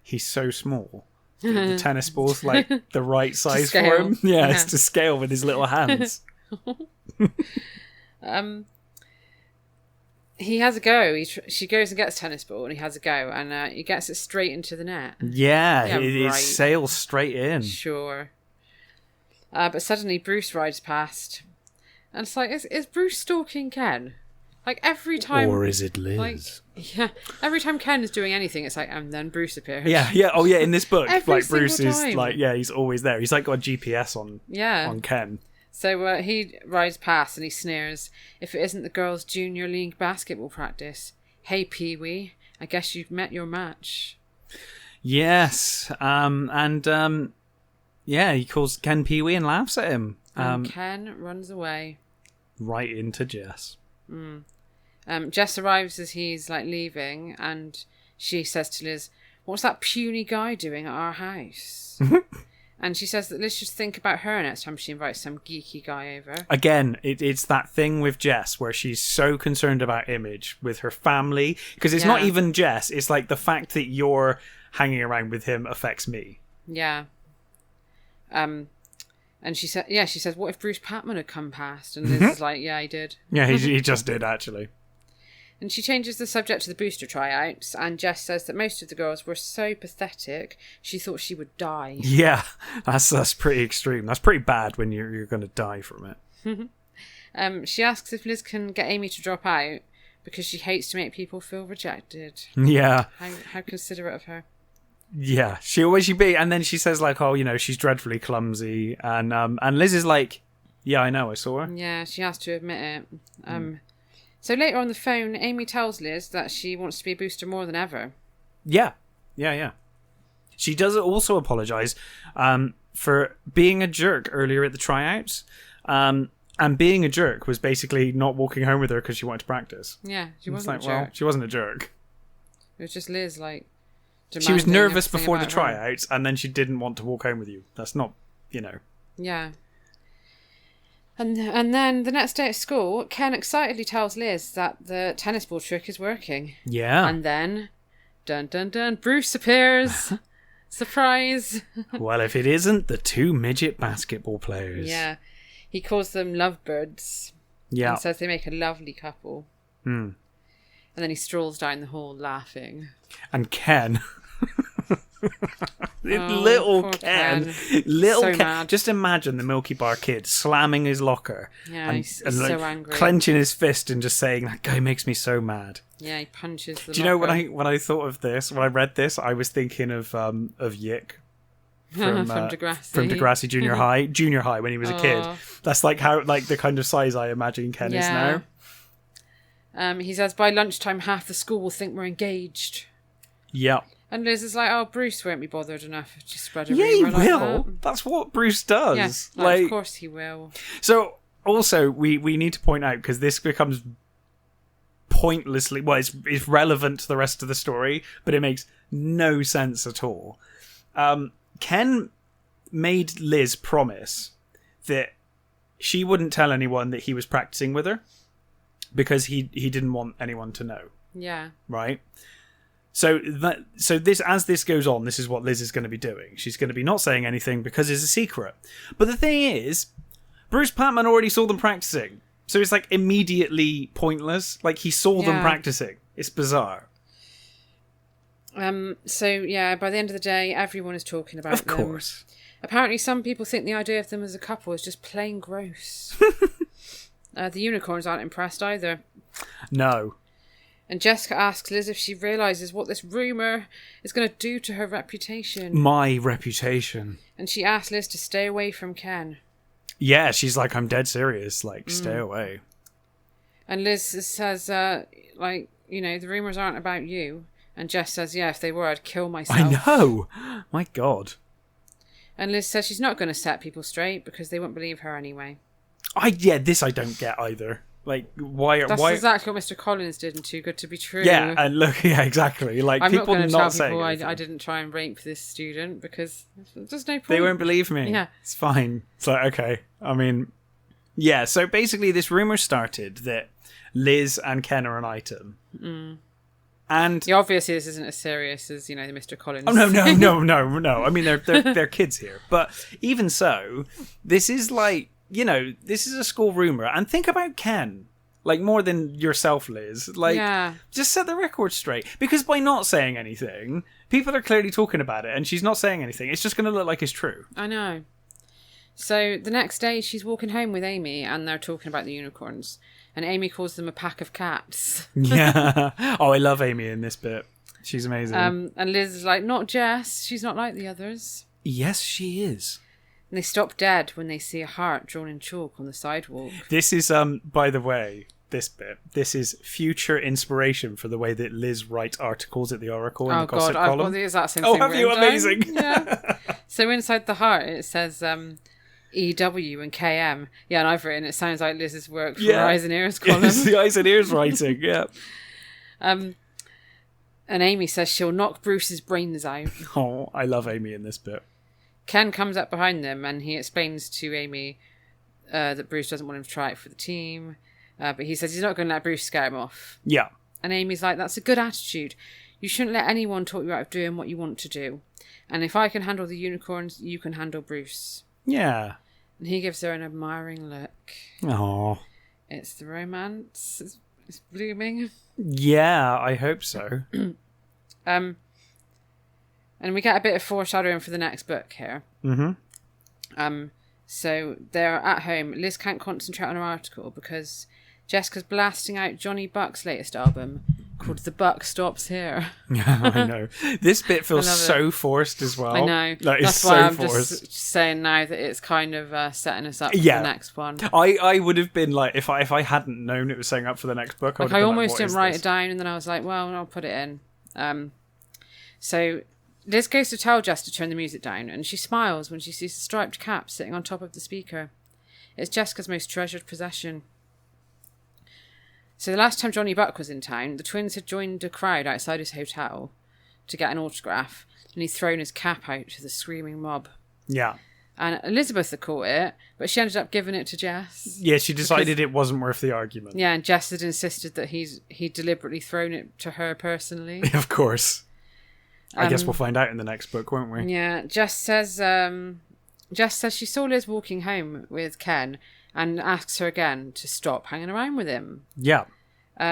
he's so small. The tennis ball's, the right size for him. Yeah, it's to scale with his little hands. He has a go. She goes and gets a tennis ball, and he has a go, and he gets it straight into the net. Yeah, it sails straight in. Sure. But suddenly Bruce rides past, and it's like, is Bruce stalking Ken? Every time... Or is it Liz? Every time Ken is doing anything, it's and then Bruce appears. Yeah. Oh, yeah, in this book, time. Bruce is, he's always there. He's, got a GPS on Ken. So he rides past and he sneers, if it isn't the girls' junior league basketball practice. Hey, Pee-wee, I guess you've met your match. Yes, he calls Ken Pee-wee and laughs at him. And Ken runs away. Right into Jess. Jess arrives as he's leaving, and she says to Liz, what's that puny guy doing at our house? And she says that Liz should think about her next time she invites some geeky guy over. Again, it's that thing with Jess where she's so concerned about image with her family, because it's not even Jess, it's the fact that you're hanging around with him affects me. Yeah. And she says, what if Bruce Patman had come past? And Liz is like, yeah, he did. Yeah, he just did, actually. And she changes the subject to the booster tryouts, and Jess says that most of the girls were so pathetic, she thought she would die. Yeah, that's pretty extreme. That's pretty bad when you're going to die from it. She asks if Liz can get Amy to drop out, because she hates to make people feel rejected. Yeah. How considerate of her. Yeah, she'd be, and then she says she's dreadfully clumsy, and Liz is like, yeah, I know, I saw her. Yeah, she has to admit it. So later on the phone, Amy tells Liz that she wants to be a booster more than ever. Yeah. She does also apologise for being a jerk earlier at the tryouts, and being a jerk was basically not walking home with her because she wanted to practice. Yeah, she wasn't a jerk. Well, she wasn't a jerk. It was just Liz, she was nervous before the tryouts, and then she didn't want to walk home with you. That's not, Yeah. And then the next day at school, Ken excitedly tells Liz that the tennis ball trick is working. Yeah. And then, dun dun dun, Bruce appears. Surprise. Well, if it isn't the two midget basketball players. Yeah. He calls them lovebirds. Yeah. And says they make a lovely couple. And then he strolls down the hall laughing. And Ken Little Ken. Little So Ken. mad. Just imagine the Milky Bar kid slamming his locker. Yeah, he's so like, angry. clenching his fist and just saying, that guy makes me so mad. Yeah, he punches the Do you know locker. when I thought of this, when I read this, I was thinking of Yick. From Degrassi. From Degrassi Junior High when he was a kid. That's like how the kind of size I imagine Ken is now. He says by lunchtime half the school will think we're engaged. Yeah. And Liz is like, oh, Bruce won't be bothered enough to spread a Yeah, he rumour like will. that. That's what Bruce does. Yes, of course he will. So also we need to point out, because this becomes pointlessly, well, it's relevant to the rest of the story, but it makes no sense at all. Ken made Liz promise that she wouldn't tell anyone that he was practicing with her because he didn't want anyone to know. Yeah. Right? So as this goes on, this is what Liz is going to be doing. She's going to be not saying anything because it's a secret. But the thing is, Bruce Patman already saw them practicing. So it's like immediately pointless. Like he saw them practicing. It's bizarre. So yeah, by the end of the day, everyone is talking about them. Of course. Apparently some people think the idea of them as a couple is just plain gross. The unicorns aren't impressed either. No. And Jessica asks Liz if she realises what this rumour is going to do to her reputation. My reputation. And she asks Liz to stay away from Ken. Yeah, she's like, I'm dead serious. Like, stay away. And Liz says, the rumours aren't about you. And Jess says, yeah, if they were, I'd kill myself. I know. My God. And Liz says she's not going to set people straight because they won't believe her anyway. This I don't get either. Like, why? That's exactly what Mr. Collins did in Too Good to Be True. Yeah, and look, yeah, exactly. Like, I'm people not going to tell saying people I didn't try and rape this student because there's no point. They won't believe me. Yeah. It's fine. It's like, okay. I mean, yeah, so basically this rumour started that Liz and Ken are an item. Mm. And obviously this isn't as serious as, the Mr. Collins. Oh, no. I mean, they're kids here. But even so, this is like, this is a school rumour. And think about Ken. Like, more than yourself, Liz. Like, just set the record straight. Because by not saying anything, people are clearly talking about it, and she's not saying anything. It's just going to look like it's true. I know. So the next day, she's walking home with Amy, and they're talking about the unicorns. And Amy calls them a pack of cats. Yeah. Oh, I love Amy in this bit. She's amazing. And Liz is like, not Jess. She's not like the others. Yes, she is. And they stop dead when they see a heart drawn in chalk on the sidewalk. This is, by the way, this bit. This is future inspiration for the way that Liz writes articles at the Oracle in the gossip column. I've got the exact same thing. Oh, have you? Amazing. Yeah. So inside the heart, it says EW and KM. Yeah, and I've written, it sounds like Liz's work for her Eyes and Ears column. It's the Eyes and Ears writing, yeah. And Amy says she'll knock Bruce's brains out. Oh, I love Amy in this bit. Ken comes up behind them and he explains to Amy that Bruce doesn't want him to try it for the team. But he says he's not going to let Bruce scare him off. Yeah. And Amy's like, that's a good attitude. You shouldn't let anyone talk you out of doing what you want to do. And if I can handle the unicorns, you can handle Bruce. Yeah. And he gives her an admiring look. Oh. It's the romance. It's blooming. Yeah, I hope so. And we get a bit of foreshadowing for the next book here. Mm-hmm. So they're at home. Liz can't concentrate on her article because Jessica's blasting out Johnny Buck's latest album called The Buck Stops Here. Yeah, I know. This bit feels so forced as well. I know. Like, That's it's why so I'm forced. Just saying now that it's kind of setting us up for the next one. I would have been like, if I hadn't known it was setting up for the next book, I almost didn't write it down, and then I was like, well, I'll put it in. So Liz goes to tell Jess to turn the music down, and she smiles when she sees the striped cap sitting on top of the speaker. It's Jessica's most treasured possession. So the last time Johnny Buck was in town, the twins had joined a crowd outside his hotel to get an autograph, and he'd thrown his cap out to the screaming mob. Yeah. And Elizabeth had caught it, but she ended up giving it to Jess. Yeah, she decided it wasn't worth the argument. Yeah, and Jess had insisted that he'd deliberately thrown it to her personally. Of course. I guess we'll find out in the next book, won't we? Yeah, Jess says she saw Liz walking home with Ken and asks her again to stop hanging around with him. Yeah.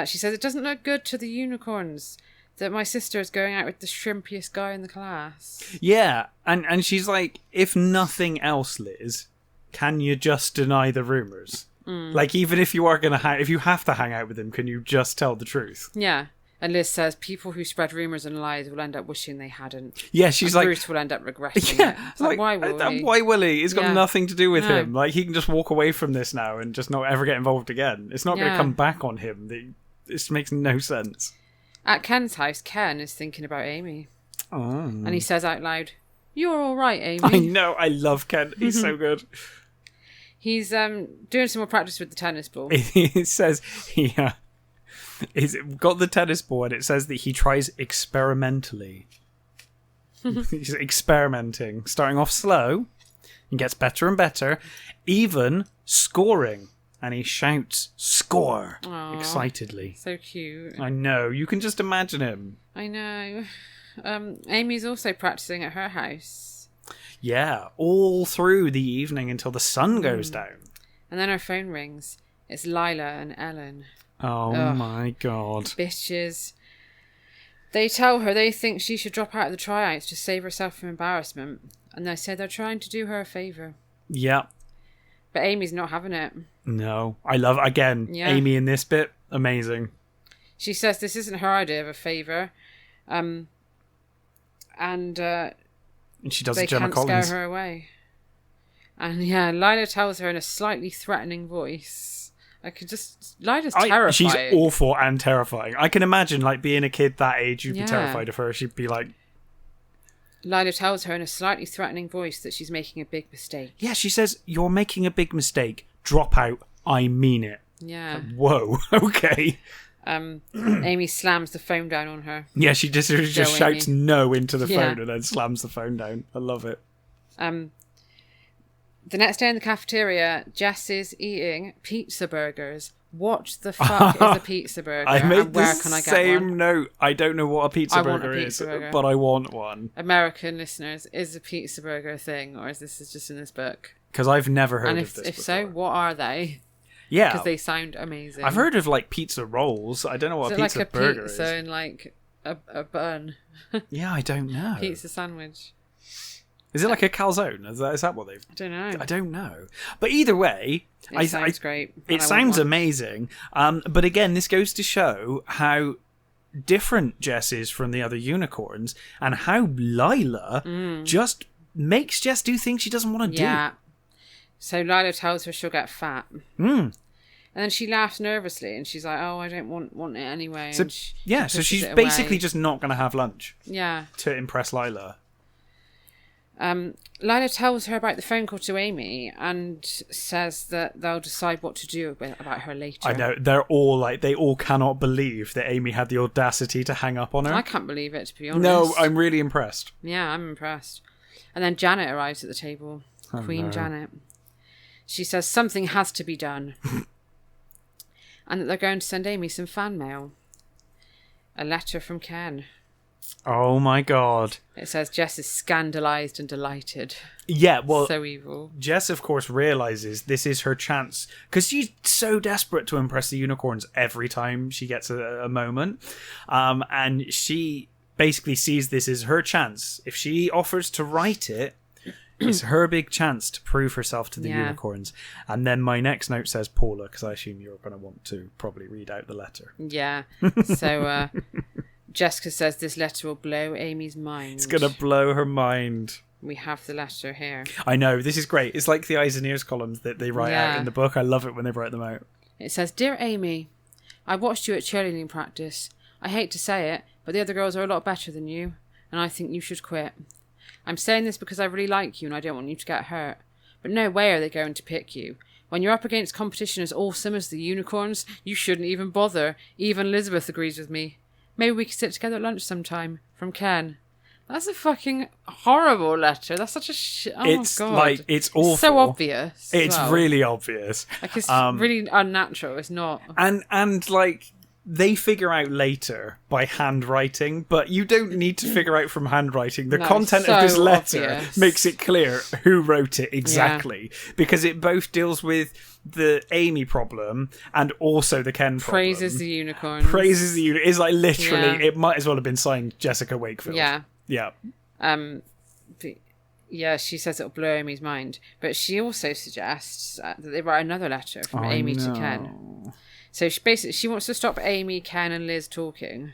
She says it doesn't look good to the unicorns. that my sister is going out with the shrimpiest guy in the class. Yeah, and she's like, if nothing else, Liz, can you just deny the rumours? Like, even if you are going to if you have to hang out with him, can you just tell the truth? Yeah. And Liz says, people who spread rumours and lies will end up wishing they hadn't. Yeah, she's and like... Bruce will end up regretting yeah, it. It's like, why will he? It's got nothing to do with him. Like, he can just walk away from this now and just not ever get involved again. It's not going to come back on him. This makes no sense. At Ken's house, Ken is thinking about Amy. Oh. And he says out loud, "You're all right, Amy." I know, I love Ken. He's so good. He's doing some more practice with the tennis ball. It says he's got the tennis ball, and it says that he tries experimentally. He's experimenting, starting off slow, and gets better and better, even scoring. And he shouts, "Score!" Aww, excitedly. So cute. I know, you can just imagine him. I know. Amy's also practicing at her house. Yeah, all through the evening until the sun goes down. And then her phone rings. It's Lila and Ellen. Oh my god. Bitches. They tell her they think she should drop out of the tryouts to save herself from embarrassment. And they say they're trying to do her a favour. Yeah. But Amy's not having it. No. I love, again, Amy in this bit. Amazing. She says this isn't her idea of a favour. And she does they it, Gemma can't Collins. scare her away. And Lila tells her in a slightly threatening voice. Lila's terrifying. She's awful and terrifying. I can imagine, like, being a kid that age, you'd be terrified of her. She'd be like... Lila tells her in a slightly threatening voice that she's making a big mistake. Yeah, she says, "You're making a big mistake. Drop out. I mean it." Yeah. Like, whoa. Okay. Amy slams the phone down on her. Yeah, she just shouts Amy. no into the phone and then slams the phone down. I love it. The next day in the cafeteria, Jess is eating pizza burgers. What the fuck is a pizza burger? I made and where the can I get same one? note. I don't know what a pizza burger pizza is, burger. but I want one. American listeners, is a pizza burger a thing, or is this just in this book? Because I've never heard and of this if before. so, what are they? Yeah. Because they sound amazing. I've heard of, like, pizza rolls. I don't know what a pizza like a burger pizza is. and like a bun. Yeah, I don't know. Pizza sandwich. Is it like a calzone? Is that what they've... I don't know. I don't know. But either way... It sounds great. It sounds amazing. But again, this goes to show how different Jess is from the other unicorns and how Lila just makes Jess do things she doesn't want to do. Yeah. So Lila tells her she'll get fat. Mm. And then she laughs nervously and she's like, "Oh, I don't want it anyway." So, and she so she's it basically away. just not going to have lunch. Yeah. To impress Lila. Lila tells her about the phone call to Amy and says that they'll decide what to do about her later. I know, they all cannot believe that Amy had the audacity to hang up on her. I can't believe it, to be honest. No, I'm really impressed. Yeah, I'm impressed. And then Janet arrives at the table. Queen Janet. She says something has to be done. And that they're going to send Amy some fan mail. A letter from Ken. Oh my god. It says Jess is scandalised and delighted. Yeah, well... So evil. Jess, of course, realises this is her chance. Because she's so desperate to impress the unicorns every time she gets a moment. And she basically sees this as her chance. If she offers to write it, it's her big chance to prove herself to the unicorns. And then my next note says Paula, because I assume you're going to want to probably read out the letter. Yeah. So... Jessica says this letter will blow Amy's mind. It's going to blow her mind. We have the letter here. I know, this is great. It's like the eyes and ears columns that they write out in the book. I love it when they write them out. It says, "Dear Amy, I watched you at cheerleading practice. I hate to say it, but the other girls are a lot better than you, and I think you should quit. I'm saying this because I really like you and I don't want you to get hurt. But no way are they going to pick you. When you're up against competition as awesome as the unicorns, you shouldn't even bother. Even Elizabeth agrees with me. Maybe we could sit together at lunch sometime. From Ken." That's a fucking horrible letter. That's such a shit. Oh, it's God. like, it's awful. It's so obvious. It's really obvious. Like, it's really unnatural. It's not. And like, they figure out later by handwriting, but you don't need to figure out from handwriting. The content of this letter makes it clear who wrote it exactly, because it both deals with the Amy problem and also the Ken problem. Praises the unicorns. It's like literally, it might as well have been signed Jessica Wakefield. Yeah. Yeah. Yeah, she says it'll blow Amy's mind. But she also suggests that they write another letter from Amy to Ken. So she wants to stop Amy, Ken, and Liz talking.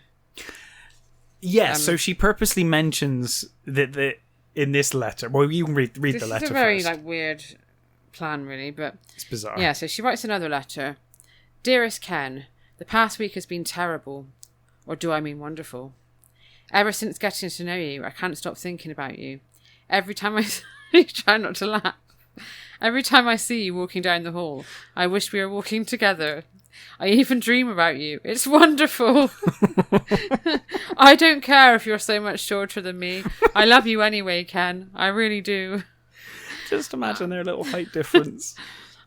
Yes, so she purposely mentions that in this letter. Well, you can read the letter first. It's a very weird plan, really, but it's bizarre. Yeah, so she writes another letter. Dearest Ken, the past week has been terrible. Or do I mean wonderful? Ever since getting to know you, I can't stop thinking about you. Every time I try not to laugh. Every time I see you walking down the hall, I wish we were walking together. I even dream about you. It's wonderful. I don't care if you're so much shorter than me. I love you anyway, Ken. I really do. Just imagine their little height difference.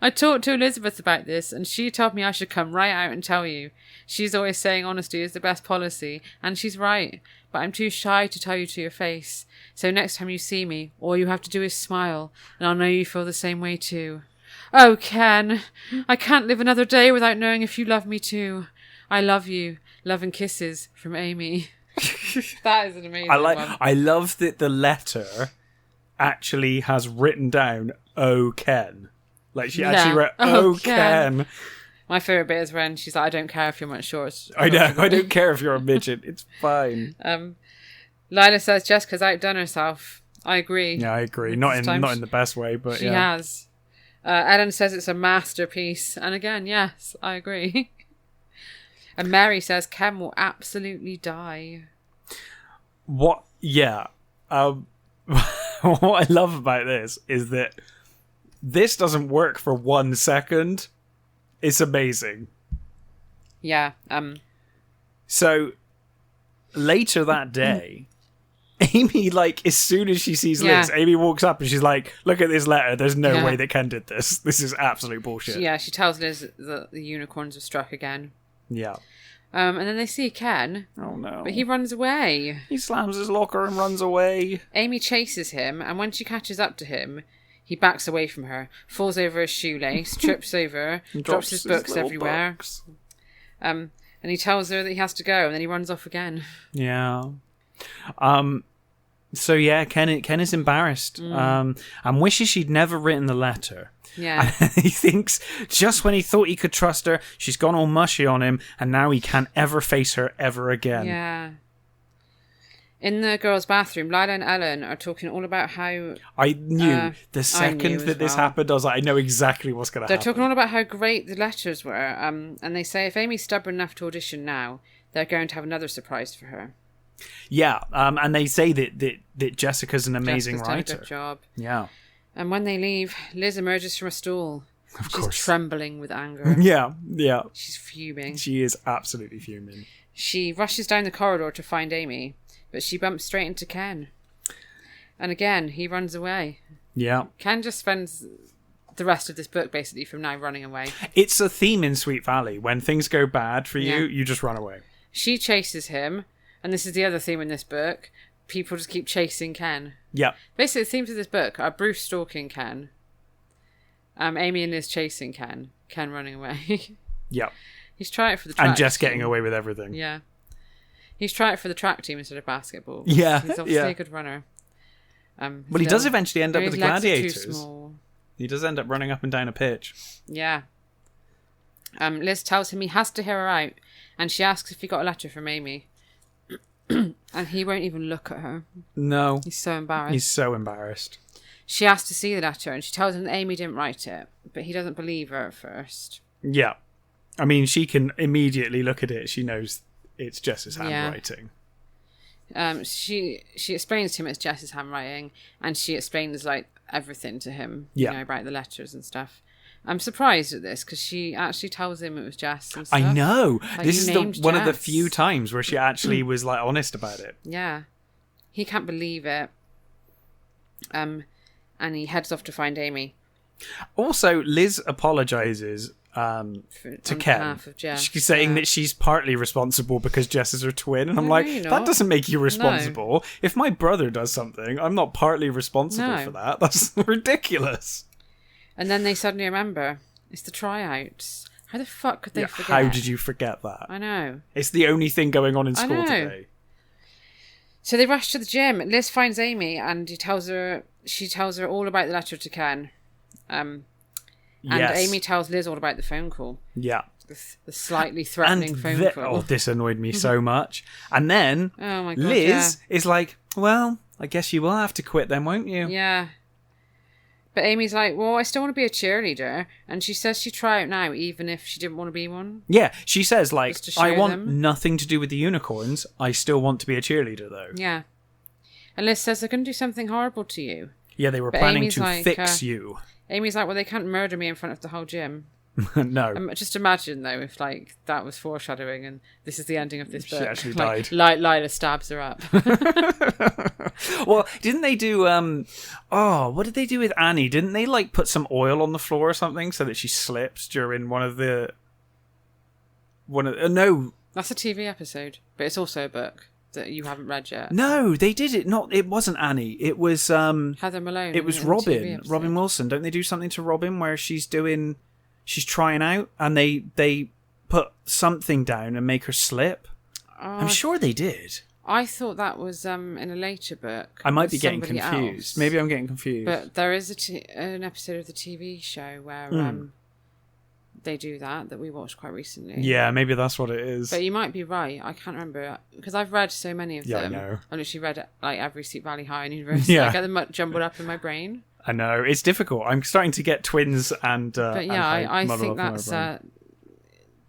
I talked to Elizabeth about this, and she told me I should come right out and tell you. She's always saying honesty is the best policy, and she's right. But I'm too shy to tell you to your face. So next time you see me, all you have to do is smile, and I'll know you feel the same way too. Oh, Ken, I can't live another day without knowing if you love me too. I love you. Love and kisses from Amy. That is an amazing one. I love that the letter actually has written down, oh, Ken. Like, she actually wrote, oh, Ken. My favourite bit is when she's like, I don't care if you're much short. I know, I don't care if you're a midget. It's fine. Lila says Jessica's outdone herself. I agree. Yeah, I agree. Not in the best way, but she has. Ellen says it's a masterpiece. And again, yes, I agree. And Mary says Ken will absolutely die. What? Yeah. What I love about this is that this doesn't work for 1 second. It's amazing. Yeah. So later that day, Amy, like, as soon as she sees Liz, Amy walks up and she's like, look at this letter. There's no way that Ken did this. This is absolute bullshit. She tells Liz that the unicorns have struck again. Yeah. And then they see Ken. Oh, no. But he runs away. He slams his locker and runs away. Amy chases him, and when she catches up to him, he backs away from her, falls over his shoelace, trips over, drops his books everywhere. And he tells her that he has to go, and then he runs off again. Yeah. So yeah, Ken is embarrassed and wishes she'd never written the letter. Yeah. And he thinks just when he thought he could trust her, she's gone all mushy on him, and now he can't ever face her ever again. Yeah. In the girls' bathroom, Lila and Ellen are talking all about how... I knew the second that this happened, I was like, I know exactly what's going to happen. They're talking all about how great the letters were, and they say if Amy's stubborn enough to audition now, they're going to have another surprise for her. Yeah, and they say that Jessica's an amazing writer. Done a good job. Yeah. And when they leave, Liz emerges from a stall. Of course. She's trembling with anger. Yeah. She's fuming. She is absolutely fuming. She rushes down the corridor to find Amy, but she bumps straight into Ken. And again, he runs away. Yeah. Ken just spends the rest of this book basically from now running away. It's a theme in Sweet Valley. When things go bad for you, you just run away. She chases him, and this is the other theme in this book. People just keep chasing Ken. Yeah. Basically, the themes of this book are Bruce stalking Ken, Amy and Liz chasing Ken running away. Yeah. He's trying it for the track and Jess team. getting away with everything. Yeah. He's trying it for the track team instead of basketball. Yeah. He's obviously a good runner. Well, he does eventually end up with the Gladiators. Too small. He does end up running up and down a pitch. Yeah. Liz tells him he has to hear her out, and she asks if he got a letter from Amy. And he won't even look at her. No. He's so embarrassed. He's so embarrassed. She asks to see the letter, and she tells him that Amy didn't write it, but he doesn't believe her at first. Yeah. I mean, she can immediately look at it. She knows it's Jess's handwriting. She explains to him it's Jess's handwriting, and she explains like everything to him, you know, about the letters and stuff. I'm surprised at this because she actually tells him it was Jess and stuff. I know. Like, this is one of the few times where she actually was like honest about it. Yeah. He can't believe it. And he heads off to find Amy. Also, Liz apologizes to Ken. Behalf of Jess. She's saying that she's partly responsible because Jess is her twin, and I'm No, like, you're that not. doesn't make you responsible. If my brother does something, I'm not partly responsible No. for that. That's ridiculous. And then they suddenly remember it's the tryouts. How the fuck could they forget? How did you forget that? I know. It's the only thing going on in I school know. today. So they rush to the gym. Liz finds Amy and she tells her all about the letter to Ken. And Yes. Amy tells Liz all about the phone call. Yeah. The slightly threatening phone call. Oh, this annoyed me so much. And then Oh my God, Liz is like, well, I guess you will have to quit then, won't you? Yeah. But Amy's like, well, I still want to be a cheerleader. And she says she'd try out now, even if she didn't want to be one. Yeah, she says, like, Just to show I want them. nothing to do with the unicorns. I still want to be a cheerleader, though. Yeah. And Liz says they're going to do something horrible to you. Yeah, they were But planning Amy's to like, fix you. Amy's like, well, they can't murder me in front of the whole gym. No. Just imagine, though, if, like, that was foreshadowing and this is the ending of this She book. actually like, died. Lila stabs her up. Well, didn't they do, what did they do with Annie? Didn't they, like, put some oil on the floor or something so that she slipped during no. That's a TV episode, but it's also a book that you haven't read yet. No, they did it. It wasn't Annie. It was, Heather Malone. it was isn't it, the TV Robin. episode? Robin Wilson. Don't they do something to Robin where she's trying out and they put something down and make her slip? I'm sure they did. I thought that was in a later book. I might with be getting somebody confused. else. Maybe I'm getting confused. But there is an episode of the TV show where they do that we watched quite recently. Yeah, maybe that's what it is. But you might be right. I can't remember because I've read so many of Yeah, I them. know. I literally read like every Sleep Valley High and University. Yeah. I get them jumbled up in my brain. I know. It's difficult. I'm starting to get twins and... But yeah, I think that's that.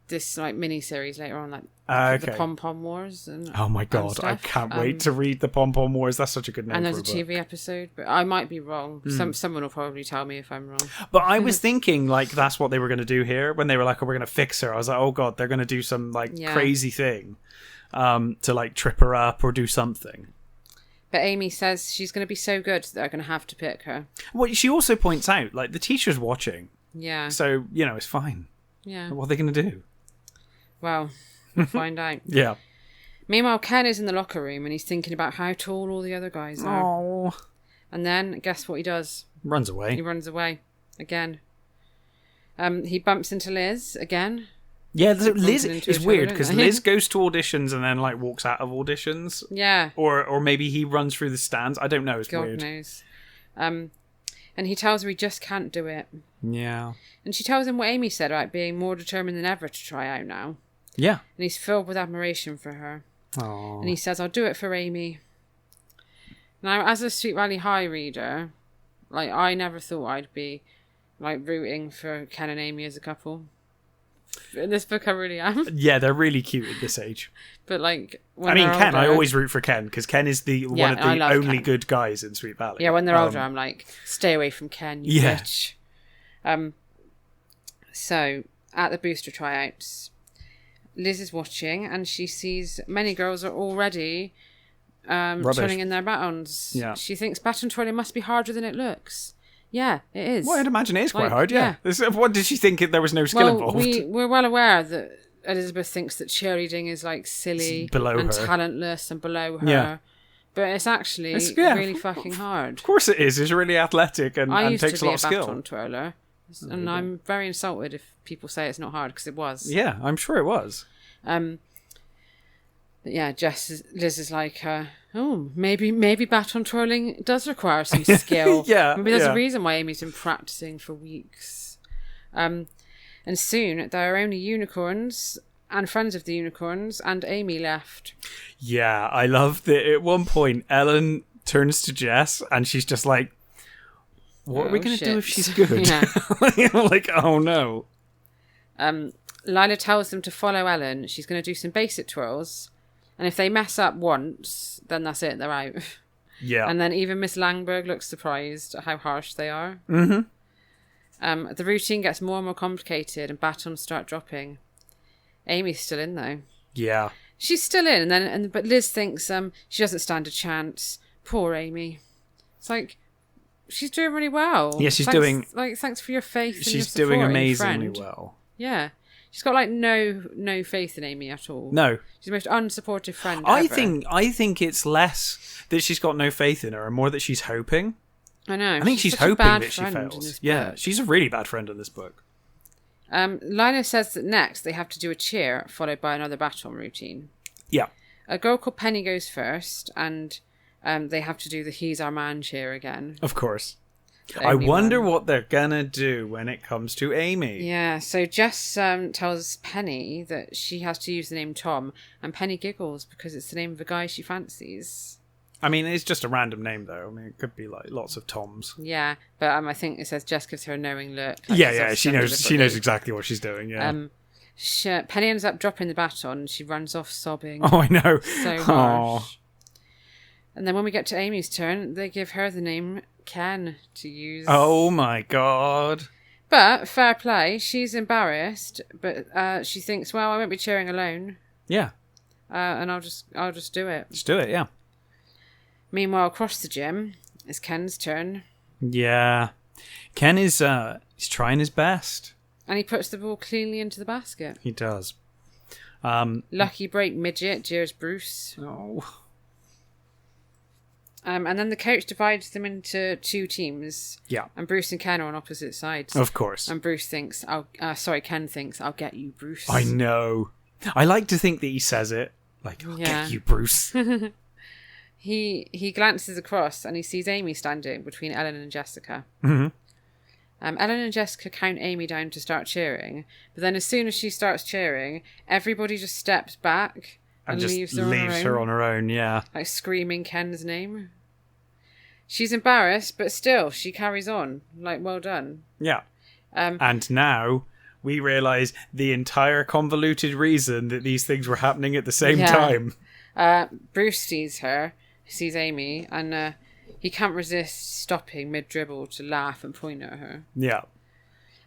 this like mini series later on, like Okay. the Pom Pom Wars. And Oh my god, I stuff. can't wait to read the Pom Pom Wars. That's such a good name And there's a for a book. TV episode, but I might be wrong. Someone will probably tell me if I'm wrong. But I was thinking, like, that's what they were going to do here. When they were like, oh, we're going to fix her. I was like, oh god, they're going to do some, like, crazy thing to, like, trip her up or do something. But Amy says she's going to be so good that they're going to have to pick her. Well, she also points out, like, the teacher's watching. Yeah. So, you know, it's fine. Yeah. What are they going to do? Well, we'll find out. Yeah. Meanwhile, Ken is in the locker room and he's thinking about how tall all the other guys are. Oh. And then, guess what he does? Runs away. He runs away. Again. He bumps into Liz again. Yeah, Liz into is each weird other, because don't they? Liz goes to auditions and then, like, walks out of auditions. Yeah. Or maybe he runs through the stands. I don't know. It's God weird. knows. And he tells her he just can't do it. Yeah. And she tells him what Amy said about being more determined than ever to try out now. Yeah. And he's filled with admiration for her. Aww. And he says, I'll do it for Amy. Now, as a Sweet Valley High reader, like, I never thought I'd be, like, rooting for Ken and Amy as a couple. In this book, I really am. Yeah, they're really cute at this age. But, like, when I mean, they're Ken, I older- always root for Ken because Ken is one of I the love only Ken. good guys in Sweet Valley. Yeah, when they're older, I'm like, stay away from Ken, you Yeah. bitch. So, at the booster tryouts, Liz is watching and she sees many girls are already Rubbish. turning in their batons. Yeah. She thinks baton twirling must be harder than it looks. Yeah, it is. Well, I'd imagine it is quite Like, hard, yeah. What did she think there was no skill involved? We're well aware that Elizabeth thinks that cheerleading is like silly It's below and her. talentless and below her. Yeah. But it's actually really fucking hard. Of course it is. It's really athletic and I used takes to a be lot a of skill. baton twirler, and I'm very insulted if people say it's not hard because it was. Yeah, I'm sure it was. But yeah, Liz is like, oh, maybe baton twirling does require some skill. Yeah, maybe there's yeah. a reason why Amy's been practicing for weeks. And soon there are only unicorns and friends of the unicorns, and Amy left. Yeah, I love that at one point Ellen turns to Jess and she's just like, what are we going to do if she's good? Yeah. Like, oh no. Lila tells them to follow Ellen. She's going to do some basic twirls. And if they mess up once, then that's it, they're out. Yeah. And then even Miss Langberg looks surprised at how harsh they are. Mm-hmm. The routine gets more and more complicated and batons start dropping. Amy's still in, though. Yeah. She's still in, but Liz thinks she doesn't stand a chance. Poor Amy. It's like, she's doing really well. Yeah, she's doing... Like, thanks for your faith and your She's support doing and your amazingly friend. well. Yeah. She's got like no faith in Amy at all. No. She's the most unsupportive friend I ever. think it's less that she's got no faith in her and more that she's hoping. I know. I think she's such a hoping bad that she friend in fails. this Yeah, book. she's a really bad friend in this book. Lina says that next they have to do a cheer followed by another baton routine. Yeah. A girl called Penny goes first, and they have to do the "He's Our Man" cheer again. Of course. The I only wonder one. what they're gonna do when it comes to Amy. Yeah, so Jess tells Penny that she has to use the name Tom, and Penny giggles because it's the name of a guy she fancies. I mean, it's just a random name, though. I mean, it could be like lots of Toms. Yeah, but I think it says Jess gives her a knowing look. Like Yeah, she knows exactly what she's doing. Yeah. Penny ends up dropping the baton. She runs off sobbing. Oh, I know. So harsh. And then when we get to Amy's turn, they give her the name Ken to use. Oh my god. But fair play, she's embarrassed, but she thinks, well, I won't be cheering alone. Yeah. And I'll just do it. Just do it. Yeah. Meanwhile, across the gym, it's Ken's turn. Yeah. Ken is he's trying his best. And he puts the ball cleanly into the basket. He does. Lucky break midget, jeers Bruce. Oh. And then the coach divides them into two teams. Yeah. And Bruce and Ken are on opposite sides. Of course. And Ken thinks, I'll get you, Bruce. I know. I like to think that he says it. Like, I'll get you, Bruce. He glances across and he sees Amy standing between Ellen and Jessica. Mm-hmm. Ellen and Jessica count Amy down to start cheering, but then as soon as she starts cheering, everybody just steps back and just leaves her on her own, yeah. like screaming Ken's name. She's embarrassed, but still, she carries on. Like, well done. Yeah. And now we realise the entire convoluted reason that these things were happening at the same time. Bruce sees Amy, and he can't resist stopping mid-dribble to laugh and point at her. Yeah.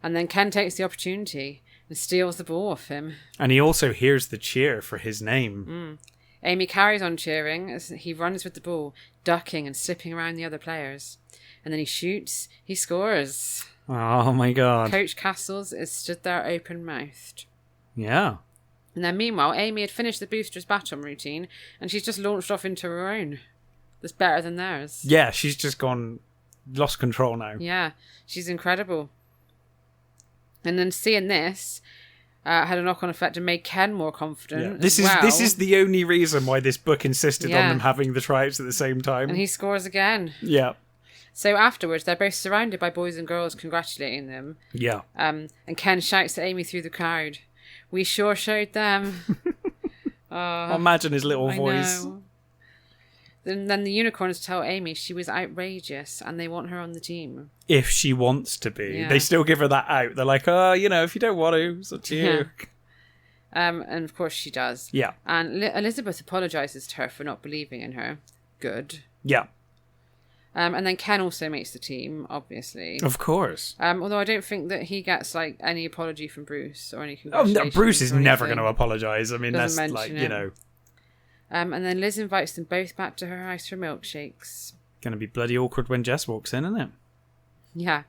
And then Ken takes the opportunity and steals the ball off him. And he also hears the cheer for his name. Amy carries on cheering as he runs with the ball, ducking and slipping around the other players. And then he shoots, he scores. Oh my god. Coach Castles is stood there open-mouthed. Yeah. And then meanwhile, Amy had finished the boosters' baton routine and she's just launched off into her own. That's better than theirs. Yeah, she's just lost control now. Yeah, she's incredible. And then seeing this had a knock-on effect and made Ken more confident. Yeah. This is the only reason why this book insisted on them having the tryouts at the same time. And he scores again. Yeah. So afterwards, they're both surrounded by boys and girls congratulating them. Yeah. And Ken shouts to Amy through the crowd, "We sure showed them." Imagine his little voice. Know. Then the unicorns tell Amy she was outrageous and they want her on the team. If she wants to be. Yeah. They still give her that out. They're like, if you don't want to, it's up to you. Yeah. And of course she does. Yeah. And Elizabeth apologises to her for not believing in her. Good. Yeah. And then Ken also makes the team, obviously. Of course. Although I don't think that he gets like any apology from Bruce or any Oh, congratulations. no, Bruce is or never anything. going to apologise. I mean, Doesn't that's like, mention and then Liz invites them both back to her house for milkshakes. Going to be bloody awkward when Jess walks in, isn't it? Yeah.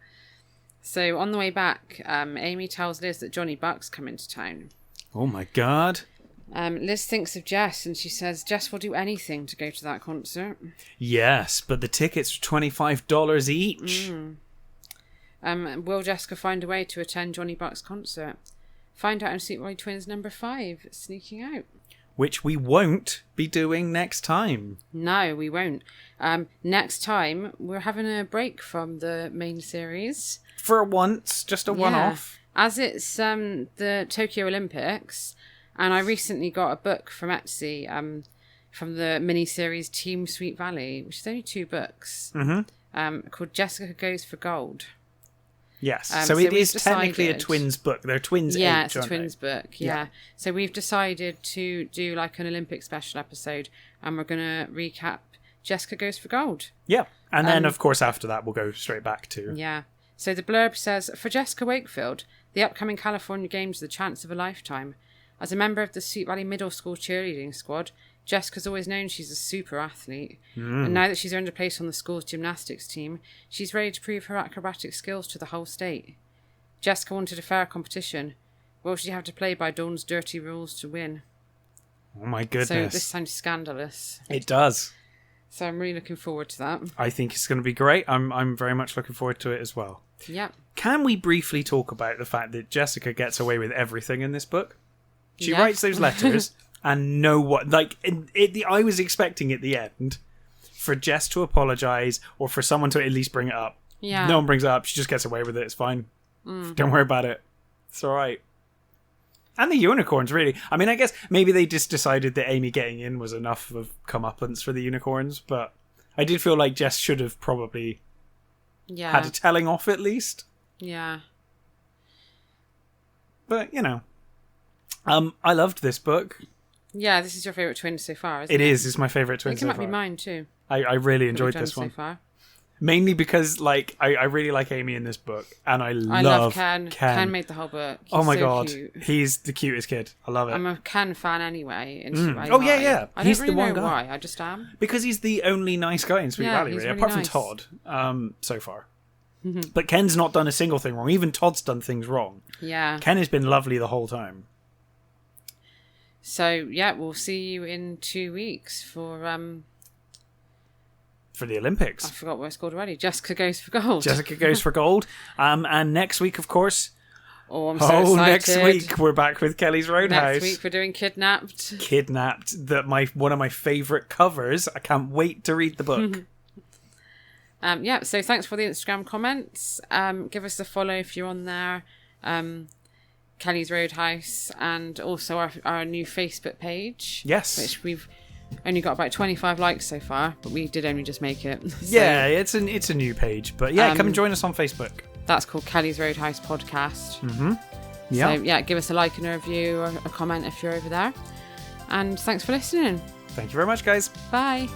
So on the way back, Amy tells Liz that Johnny Buck's coming to town. Oh my god. Liz thinks of Jess and she says Jess will do anything to go to that concert. Yes, but the tickets are $25 each. Will Jessica find a way to attend Johnny Buck's concert? Find out in Sweet Roy Twins number 5, Sneaking Out. Which we won't be doing next time. No, we won't. Next time, we're having a break from the main series. For once, just a one-off. As it's the Tokyo Olympics, and I recently got a book from Etsy from the miniseries Team Sweet Valley, which is only 2 books, called Jessica Goes for Gold. Yes, so it is technically a decided, twins book. They're twins. Yeah, each, it's a twins book. Yeah. So we've decided to do like an Olympic special episode, and we're gonna recap Jessica Goes for Gold. Yeah, and then of course after that we'll go straight back to. Yeah. So the blurb says, for Jessica Wakefield, the upcoming California Games are the chance of a lifetime. As a member of the Sweet Valley Middle School cheerleading squad, Jessica's always known she's a super athlete. And now that she's earned a place on the school's gymnastics team, she's ready to prove her acrobatic skills to the whole state. Jessica wanted a fair competition, Will she have to play by Dawn's dirty rules to win? Oh my goodness. So this sounds scandalous. It does. So I'm really looking forward to that. I think it's going to be great. I'm very much looking forward to it as well. Yeah. Can we briefly talk about the fact that Jessica gets away with everything in this book? She writes those letters and I was expecting at the end for Jess to apologise or for someone to at least bring it up. Yeah. No one brings it up. She just gets away with it. It's fine. Don't worry about it. It's all right. And the unicorns, really. I mean, I guess maybe they just decided that Amy getting in was enough of comeuppance for the unicorns, but I did feel like Jess should have probably had a telling off at least. Yeah. But, I loved this book. Yeah, this is your favourite twin so far, isn't it? It is. It's my favourite twin so far. I think it might be mine too. I really enjoyed this one. So far. Mainly because, I really like Amy in this book, and I love Ken. Ken made the whole book. He's oh my so god, cute. He's the cutest kid. I love it. I'm a Ken fan anyway. In Sweet Valley Oh High. yeah. I He's don't really the one know guy. why. I just am. Because he's the only nice guy in Sweet Valley, really, apart from Todd. So far, but Ken's not done a single thing wrong. Even Todd's done things wrong. Yeah. Ken has been lovely the whole time. So yeah, we'll see you in 2 weeks for the Olympics. I forgot what it's called already. Jessica Goes for Gold. Jessica Goes for Gold. And next week, of course. Oh, I'm so excited. Next week we're back with Kelly's Roadhouse. Next week we're doing Kidnapped. Kidnapped. One of my favourite covers. I can't wait to read the book. So thanks for the Instagram comments. Give us a follow if you're on there. Kelly's Roadhouse, and also our new Facebook page. Yes. Which we've only got about 25 likes so far, but we did only just make it. So, yeah, it's a new page, but come and join us on Facebook. That's called Kelly's Roadhouse Podcast. Mm-hmm. Yeah. So give us a like and a review or a comment if you're over there. And thanks for listening. Thank you very much, guys. Bye.